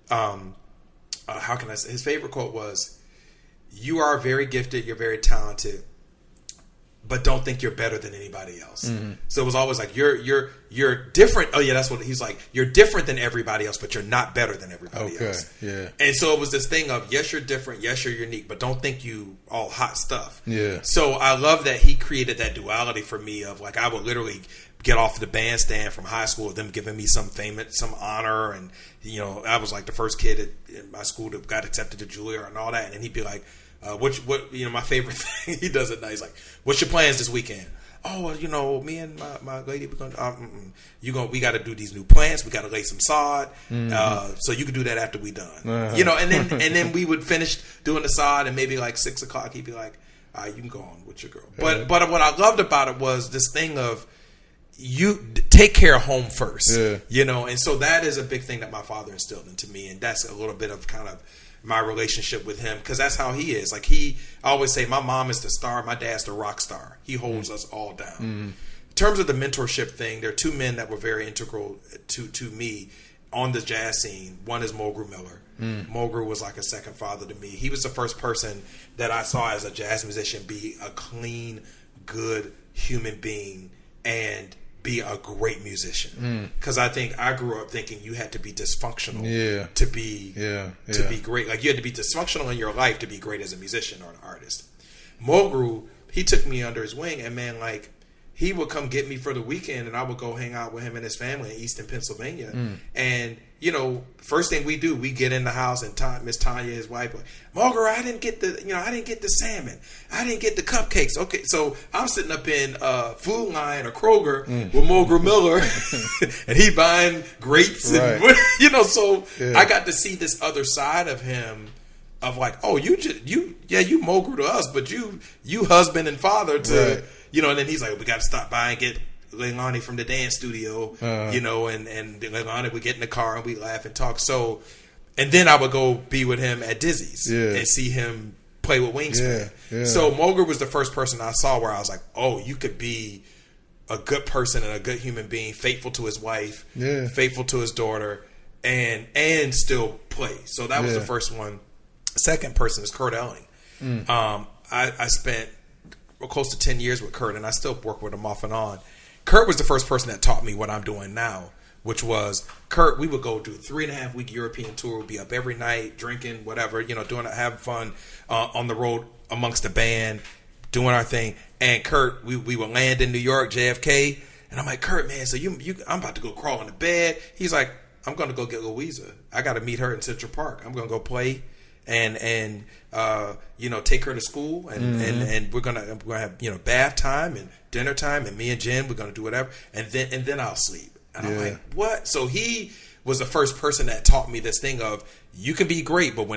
how can I say? His favorite quote was, you are very gifted. You're very talented, but don't think you're better than anybody else. So it was always like, you're different. Oh yeah, that's what he's like. You're different than everybody else, but you're not better than everybody else. And so it was this thing of, yes, you're different. Yes, you're unique, but don't think you all hot stuff. So I love that he created that duality for me of like, I would literally get off the bandstand from high school, them giving me some honor. And, I was like the first kid in my school that got accepted to Juilliard and all that. And he'd be like, what my favorite thing, he does it now. He's like, what's your plans this weekend? Oh, well, me and my lady, we're going to, we got to do these new plants. We got to lay some sod. So you can do that after we done, and then we would finish doing the sod, and maybe like 6 o'clock, he'd be like, all right, you can go on with your girl. But what I loved about it was this thing of, you take care of home first, and so that is a big thing that my father instilled into me. And that's a little bit of kind of my relationship with him, because that's how he is. Like I always say, my mom is the star, my dad's the rock star. He holds us all down. In terms of the mentorship thing, there are two men that were very integral to me on the jazz scene. One is Mulgrew Miller. Mulgrew was like a second father to me. He was the first person that I saw as a jazz musician be a clean, good human being and be a great musician. Because I think I grew up thinking you had to be dysfunctional to be great. Like you had to be dysfunctional in your life to be great as a musician or an artist. Mulgrew, he took me under his wing, and man, like he would come get me for the weekend, and I would go hang out with him and his family in Easton, Pennsylvania. And first thing we do, we get in the house, and Miss Tanya, his wife, like, Margaret, I didn't get the salmon, I didn't get the cupcakes. Okay, so I'm sitting up in Food Line or Kroger with Margaret Miller, and he buying grapes, and so I got to see this other side of him. Of like, oh, you Mogul to us, but you husband and father to, and then he's like, we got to stop by and get Leilani from the dance studio, and Leilani would get in the car and we laugh and talk. So, and then I would go be with him at Dizzy's and see him play with Wingspan. So Mogul was the first person I saw where I was like, oh, you could be a good person and a good human being, faithful to his wife, faithful to his daughter, and still play. So that was the first one. Second person is Kurt Elling. I spent close to 10 years with Kurt, and I still work with him off and on. Kurt was the first person that taught me what I'm doing now, which was Kurt. We would go do a 3.5-week European tour. We'd be up every night, drinking, whatever, doing it, having fun on the road amongst the band, doing our thing. And Kurt, we would land in New York, JFK, and I'm like, Kurt, man, so I'm about to go crawl into bed. He's like, I'm going to go get Louisa. I got to meet her in Central Park. I'm going to go play. And take her to school, and we're gonna have bath time and dinner time, and me and Jen, we're gonna do whatever, and then I'll sleep. And I'm like, what? So he was the first person that taught me this thing of, you can be great, but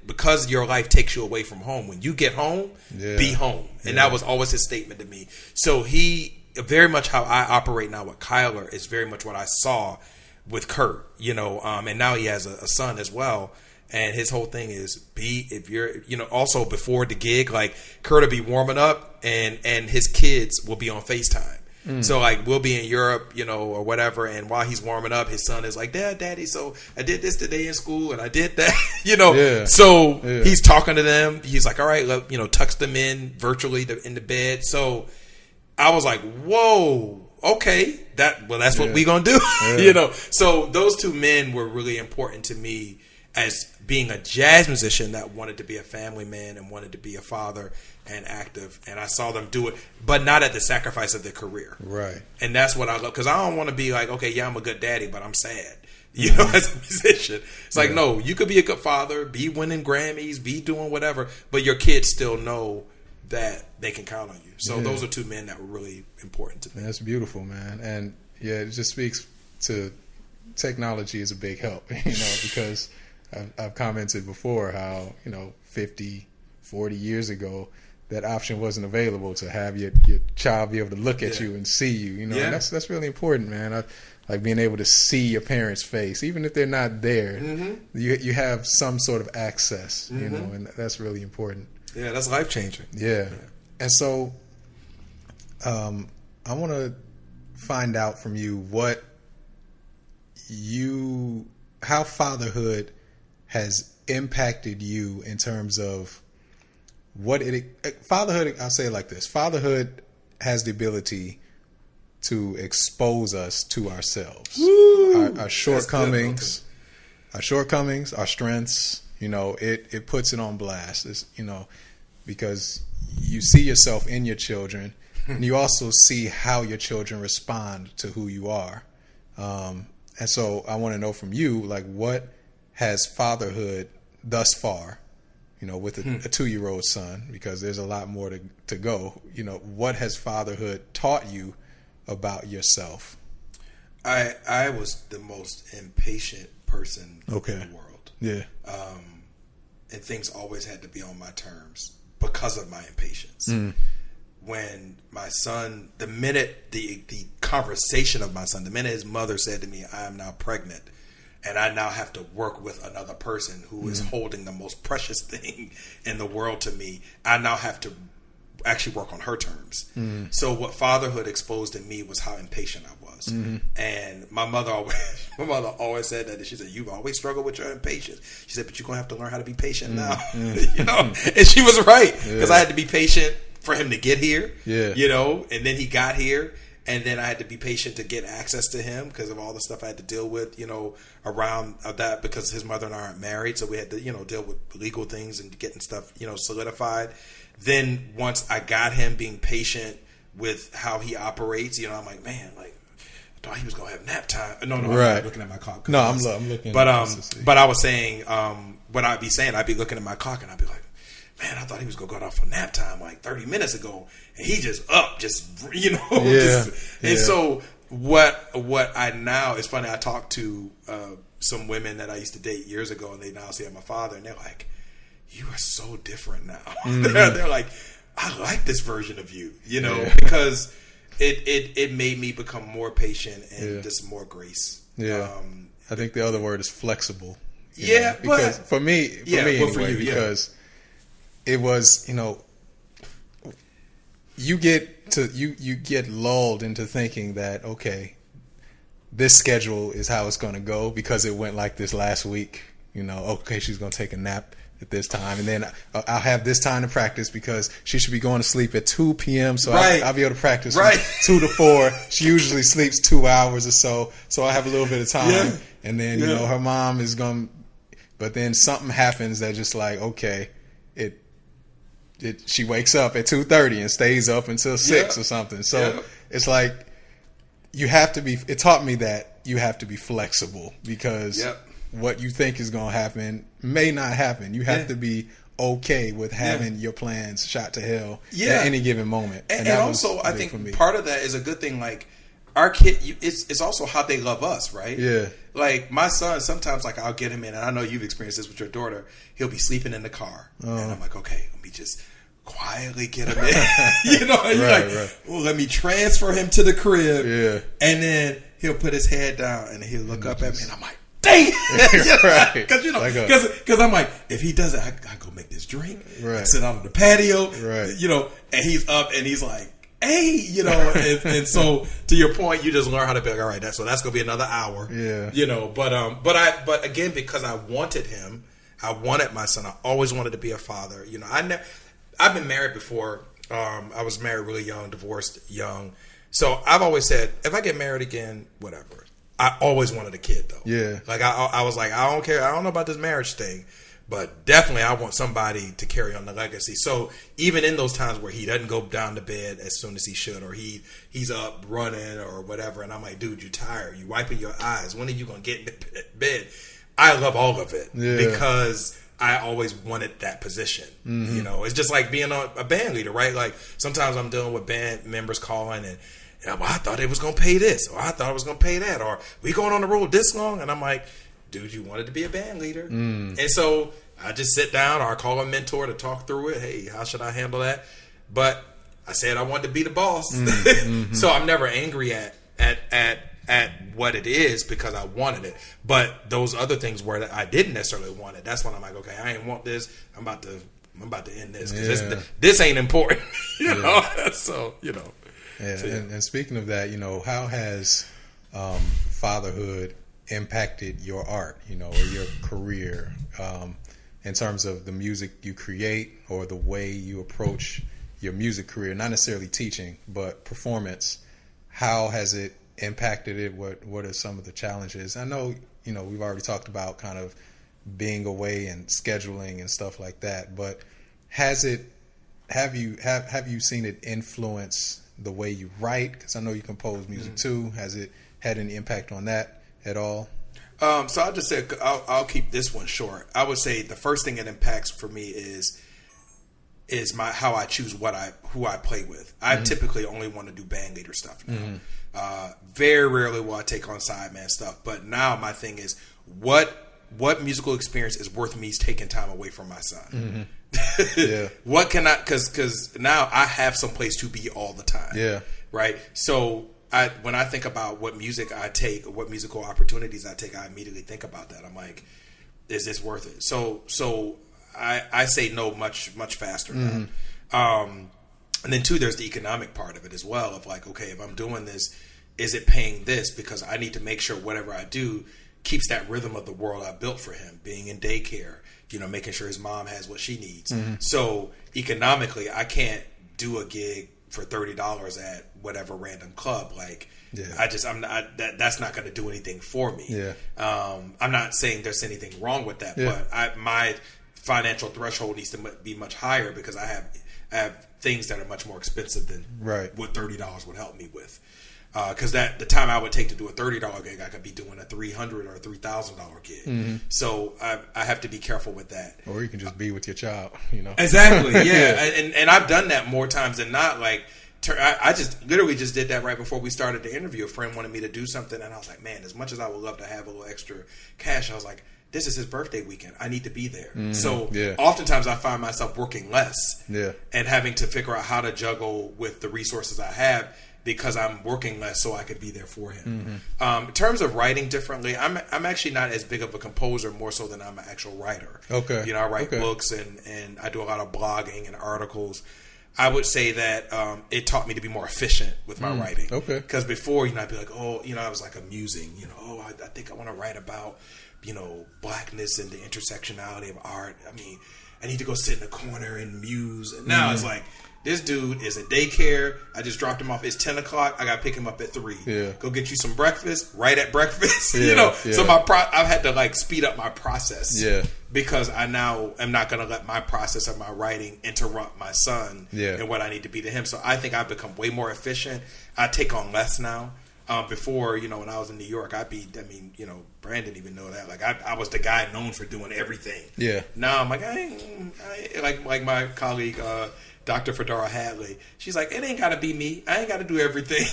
because your life takes you away from home, when you get home, be home. And that was always his statement to me. So he, very much how I operate now with Kyler, is very much what I saw with Kurt, and now he has a son as well. And his whole thing is also before the gig, like Kurt will be warming up and his kids will be on FaceTime. So like we'll be in Europe, or whatever. And while he's warming up, his son is like, Daddy, so I did this today in school and I did that, So he's talking to them. He's like, all right, tucks them in virtually in the bed. So I was like, whoa, okay, that's what we gonna do, So those two men were really important to me as being a jazz musician that wanted to be a family man and wanted to be a father and active. And I saw them do it, but not at the sacrifice of their career. Right. And that's what I love, because I don't want to be like, okay, yeah, I'm a good daddy, but I'm sad, as a musician. It's like, no, you could be a good father, be winning Grammys, be doing whatever, but your kids still know that they can count on you. So those are two men that were really important to me. That's beautiful, man. And it just speaks to technology is a big help, because I've commented before how, 50, 40 years ago, that option wasn't available to have your child be able to look at you and see you. And that's really important, man. I like being able to see your parents' face, even if they're not there. You have some sort of access, and that's really important. Yeah, that's life changing. Yeah. And so, I want to find out from you how fatherhood has impacted you in terms of fatherhood. I'll say it like this: fatherhood has the ability to expose us to ourselves, our shortcomings, our strengths. It puts it on blast. It's, because you see yourself in your children, and you also see how your children respond to who you are. And so I want to know from you, like, what has fatherhood thus far, with a 2-year-old son, because there's a lot more to go, what has fatherhood taught you about yourself? I was the most impatient person in the world. Yeah. And things always had to be on my terms because of my impatience. When my son, the minute the conversation of my son, the minute his mother said to me, I am now pregnant, and I now have to work with another person who is holding the most precious thing in the world to me, I now have to actually work on her terms. So what fatherhood exposed in me was how impatient I was. And my mother always said that. She said, you've always struggled with your impatience. She said, but you're going to have to learn how to be patient now. And she was right, because I had to be patient for him to get here, and then he got here. And then I had to be patient to get access to him because of all the stuff I had to deal with, around that, because his mother and I aren't married. So we had to, deal with legal things and getting stuff, solidified. Then once I got him, being patient with how he operates. You know, I'm like, man, like I thought he was gonna have nap time. No, I'm Right. not looking at my clock. No, I'm looking. But I was saying, what I'd be saying, I'd be looking at my clock and I'd be like, man, I thought he was gonna go out for nap time like 30 minutes ago, and he just up, you know. Yeah. And so what I now, it's funny. I talked to some women that I used to date years ago, and they now see my father, and they're like, you are so different now. They're like, I like this version of you, you know, because it made me become more patient and just more grace. Yeah. I think the other word is flexible. Yeah, because but for me anyway, for you, because it was, you know, you get lulled into thinking that, okay, this schedule is how it's going to go because it went like this last week. You know, okay, she's going to take a nap at this time, and then I'll have this time to practice because she should be going to sleep at 2 p.m. So I'll be able to practice from 2 to 4. She usually sleeps 2 hours or so I have a little bit of time. Yeah. And then, you know, her mom is going, but then something happens that just like, okay, she wakes up at 2:30 and stays up until 6 or something. So it's like it taught me that you have to be flexible because what you think is going to happen may not happen. You have to be okay with having your plans shot to hell at any given moment. And also, I think part of that is a good thing. Like our kid, it's also how they love us, right? Yeah. Like my son, sometimes like I'll get him in, and I know you've experienced this with your daughter. He'll be sleeping in the car, and I'm like, okay, let me just quietly get him in. You know, and you're like, well, let me transfer him to the crib, and then he'll put his head down and he'll look up at me, and I'm like, dang, because you know, because I'm like, if he does it, I go make this drink, I sit out on the patio, you know, and he's up and he's like, hey, you know, and so to your point, you just learn how to be like, all right, that's gonna be another hour, you know, but again, because I wanted him, I wanted my son, I always wanted to be a father, you know, I've been married before, I was married really young, divorced young, so I've always said, if I get married again, whatever. I always wanted a kid though. Yeah. Like I was like, I don't care. I don't know about this marriage thing, but definitely I want somebody to carry on the legacy. So even in those times where he doesn't go down to bed as soon as he should, or he's up running or whatever, and I'm like, dude, you tired? You wiping your eyes? When are you gonna get in bed? I love all of it because I always wanted that position. You know, it's just like being a band leader, right? Like sometimes I'm dealing with band members calling and. Well, I thought it was going to pay this, or I thought it was going to pay that, or we going on the road this long, and I'm like, dude, you wanted to be a band leader, and so I just sit down, or I call a mentor to talk through it. Hey, how should I handle that? But I said I wanted to be the boss, so I'm never angry at what it is because I wanted it. But those other things where I didn't necessarily want it, that's when I'm like, okay, I ain't want this. I'm about to end this because this ain't important, you know. So you know. Yeah, so, and speaking of that, you know, how has fatherhood impacted your art, you know, or your career in terms of the music you create or the way you approach your music career? Not necessarily teaching, but performance. How has it impacted it? What are some of the challenges? I know, you know, we've already talked about kind of being away and scheduling and stuff like that, but have you seen it influence the way you write? Because I know you compose music too. Has it had any impact on that at all? So I'll just say, I'll keep this one short. I would say the first thing it impacts for me is how I choose who I play with. I typically only want to do band leader stuff now. Very rarely will I take on sideman stuff. But now my thing is what musical experience is worth me taking time away from my son. What can I? Because now I have some place to be all the time. Yeah. Right. So when I think about what music I take or what musical opportunities I take, I immediately think about that. I'm like, is this worth it? So I say no much faster now. And then two, there's the economic part of it as well. Of like, okay, if I'm doing this, is it paying this? Because I need to make sure whatever I do keeps that rhythm of the world I built for him, being in daycare. You know, making sure his mom has what she needs. So economically, I can't do a gig for $30 at whatever random club. Like, I'm not. That's not going to do anything for me. Yeah. I'm not saying there's anything wrong with that, but my financial threshold needs to be much higher because I I have things that are much more expensive than what $30 would help me with. Because the time I would take to do a $30 gig, I could be doing a $300 or $3,000 gig. Mm-hmm. So I have to be careful with that. Or you can just be with your child, Exactly, yeah. And I've done that more times than not. Like, I just literally just did that right before we started the interview. A friend wanted me to do something, and I was like, man, as much as I would love to have a little extra cash, I was like, this is his birthday weekend. I need to be there. Mm-hmm. So oftentimes I find myself working less and having to figure out how to juggle with the resources I have, because I'm working less so I could be there for him. Mm-hmm. In terms of writing differently, I'm actually not as big of a composer, more so than I'm an actual writer. Okay. I write books and I do a lot of blogging and articles. I would say that it taught me to be more efficient with my writing. Okay. Because before, I'd be like, I was like amusing, I think I want to write about, blackness and the intersectionality of art. I mean, I need to go sit in the corner and muse. And now it's like, this dude is at daycare. I just dropped him off. It's 10 o'clock. I got to pick him up at 3. Yeah. Go get you some breakfast. Right at breakfast. Yeah. So I've had to speed up my process. Yeah. Because I now am not going to let my process of my writing interrupt my son and what I need to be to him. So I think I've become way more efficient. I take on less now. Before, when I was in New York, Brandon didn't even know that. Like, I was the guy known for doing everything. Yeah. Now I'm like, like my colleague, Dr. Fedora Hadley, she's like, it ain't got to be me. I ain't got to do everything.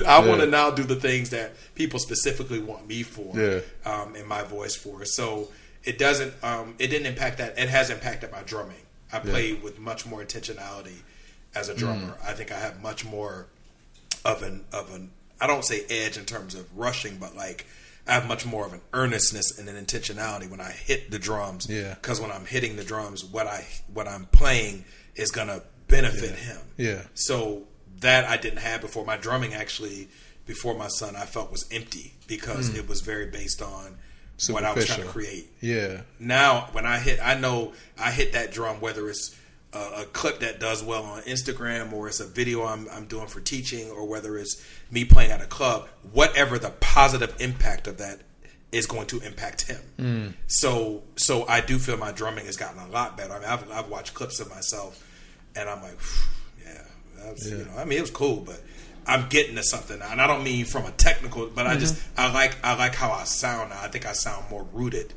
I want to now do the things that people specifically want me for, and my voice for. So it didn't impact that. It has impacted my drumming. I play with much more intentionality as a drummer. I think I have much more of an I don't say edge in terms of rushing, but I have much more of an earnestness and an intentionality when I hit the drums. Yeah. Because when I'm hitting the drums, what I'm playing is gonna benefit him. Yeah. So that I didn't have before. My drumming actually, before my son, I felt was empty because it was very based on what I was trying to create. Yeah. Now when I know I hit that drum, whether it's a clip that does well on Instagram, or it's a video I'm doing for teaching, or whether it's me playing at a club, whatever the positive impact of that is going to impact him. So I do feel my drumming has gotten a lot better. I mean, I've watched clips of myself, and I'm like, it was cool, but I'm getting to something now. And I don't mean from a technical, but I like how I sound now. I think I sound more rooted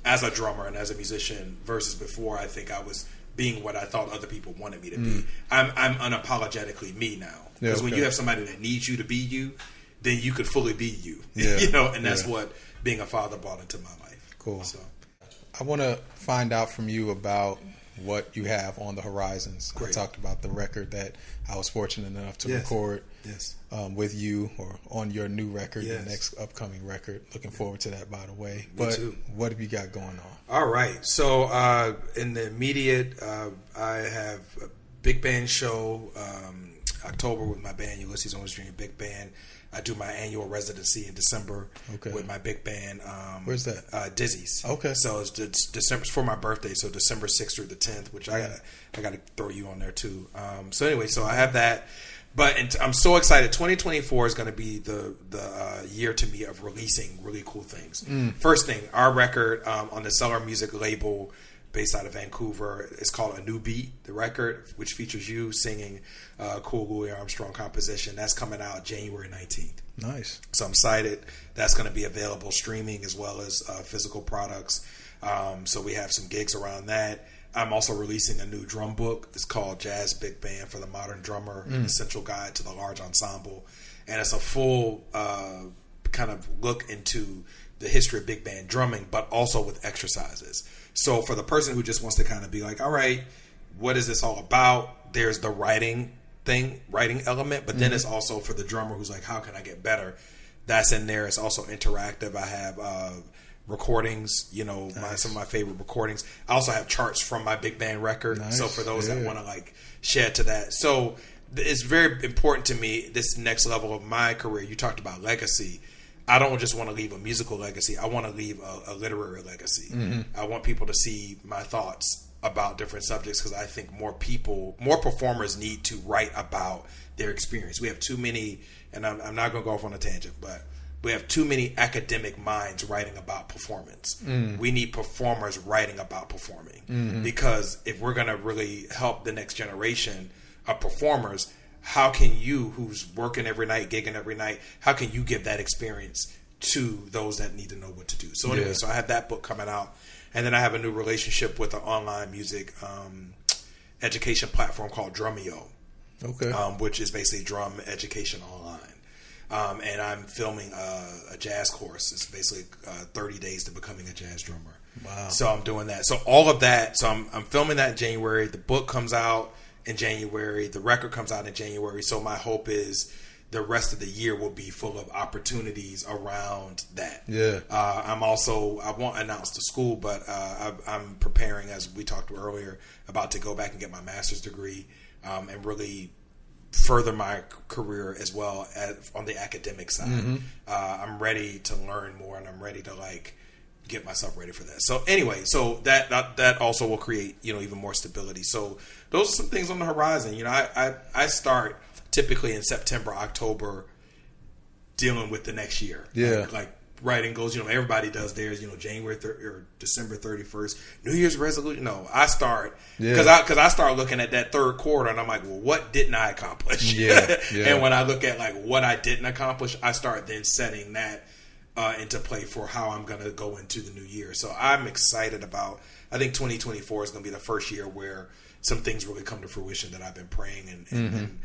as a drummer and as a musician versus before. I think I was being what I thought other people wanted me to be. I'm unapologetically me now. Because when you have somebody that needs you to be you, then you could fully be you. And that's what being a father brought into my life. Cool. So I want to find out from you about what you have on the horizons. Great. I talked about the record that I was fortunate enough to record with you, or on your new record, the next upcoming record. Looking forward to that, by the way. Me too. What have you got going on? All right. So in the immediate, I have a big band show October with my band, Ulysses Owens Big Band. I do my annual residency in December with my big band. Where's that? Dizzy's. Okay. So it's December for my birthday, so December 6th through the 10th, which I gotta throw you on there too. So anyway, so I have that. But I'm so excited. 2024 is going to be the year to me of releasing really cool things. First thing, our record on the Cellar Music label, based out of Vancouver, is called A New Beat, the record, which features you singing cool Louis Armstrong composition. That's coming out January 19th. Nice. So I'm excited. That's going to be available streaming as well as physical products. So we have some gigs around that. I'm also releasing a new drum book. It's called Jazz Big Band for the Modern Drummer, an essential guide to the large ensemble. And it's a full kind of look into the history of big band drumming, but also with exercises. So for the person who just wants to kind of be like, all right, what is this all about? There's the writing element, but then it's also for the drummer who's like, how can I get better? That's in there. It's also interactive. I have recordings, some of my favorite recordings. I also have charts from my big band record. Nice. So for those that want to shed to that. So it's very important to me, this next level of my career. You talked about legacy. I don't just want to leave a musical legacy. I want to leave a literary legacy. I want people to see my thoughts about different subjects, because I think more performers need to write about their experience. We have too many, and I'm not going to go off on a tangent, but we have too many academic minds writing about performance. We need performers writing about performing, because if we're going to really help the next generation of performers, how can you, who's working every night, gigging every night, how can you give that experience to those that need to know what to do? So anyway, so I have that book coming out, and then I have a new relationship with an online music education platform called Drumeo, which is basically drum education online. And I'm filming a jazz course. It's basically 30 days to becoming a jazz drummer. Wow. So I'm doing that. So all of that. So I'm filming that in January. The book comes out in January. The record comes out in January. So my hope is the rest of the year will be full of opportunities around that. Yeah. I won't announce the school, but I'm preparing, as we talked earlier, about to go back and get my master's degree and really further my career as well as on the academic side. I'm ready to learn more, and I'm ready to get myself ready for that. So anyway, so that also will create, even more stability. So those are some things on the horizon. I start typically in September, October, dealing with the next year. Yeah. Like writing goals, everybody does theirs, January or December 31st, New Year's resolution. No, I start because I start looking at that third quarter, and I'm like, well, what didn't I accomplish? Yeah. And when I look at what I didn't accomplish, I start then setting that into play for how I'm going to go into the new year. So I'm excited about, I think 2024 is going to be the first year where some things really come to fruition that I've been praying and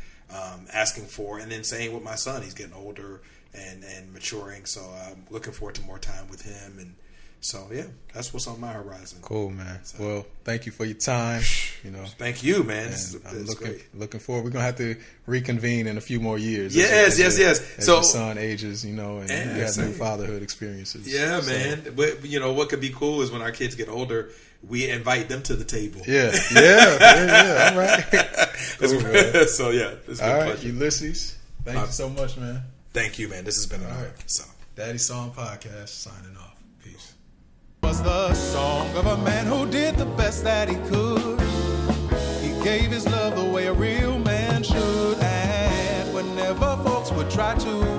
asking for, and then saying with my son, he's getting older and maturing, so I'm looking forward to more time with him. And so that's what's on my horizon. Cool, man. So, well, thank you for your time. Thank you, man. I'm looking forward. We're gonna have to reconvene in a few more years. Yes. As your son ages, and you have new fatherhood experiences. Yeah, man. But what could be cool is when our kids get older, we invite them to the table. Yeah. All right. Cool, man. So it's been a pleasure. Ulysses, thank you so much, man. Thank you, man. This has been an honor. So, Daddy Song Podcast signing off. Peace. Was the song of a man who did the best that he could. He gave his love the way a real man should. And whenever folks would try to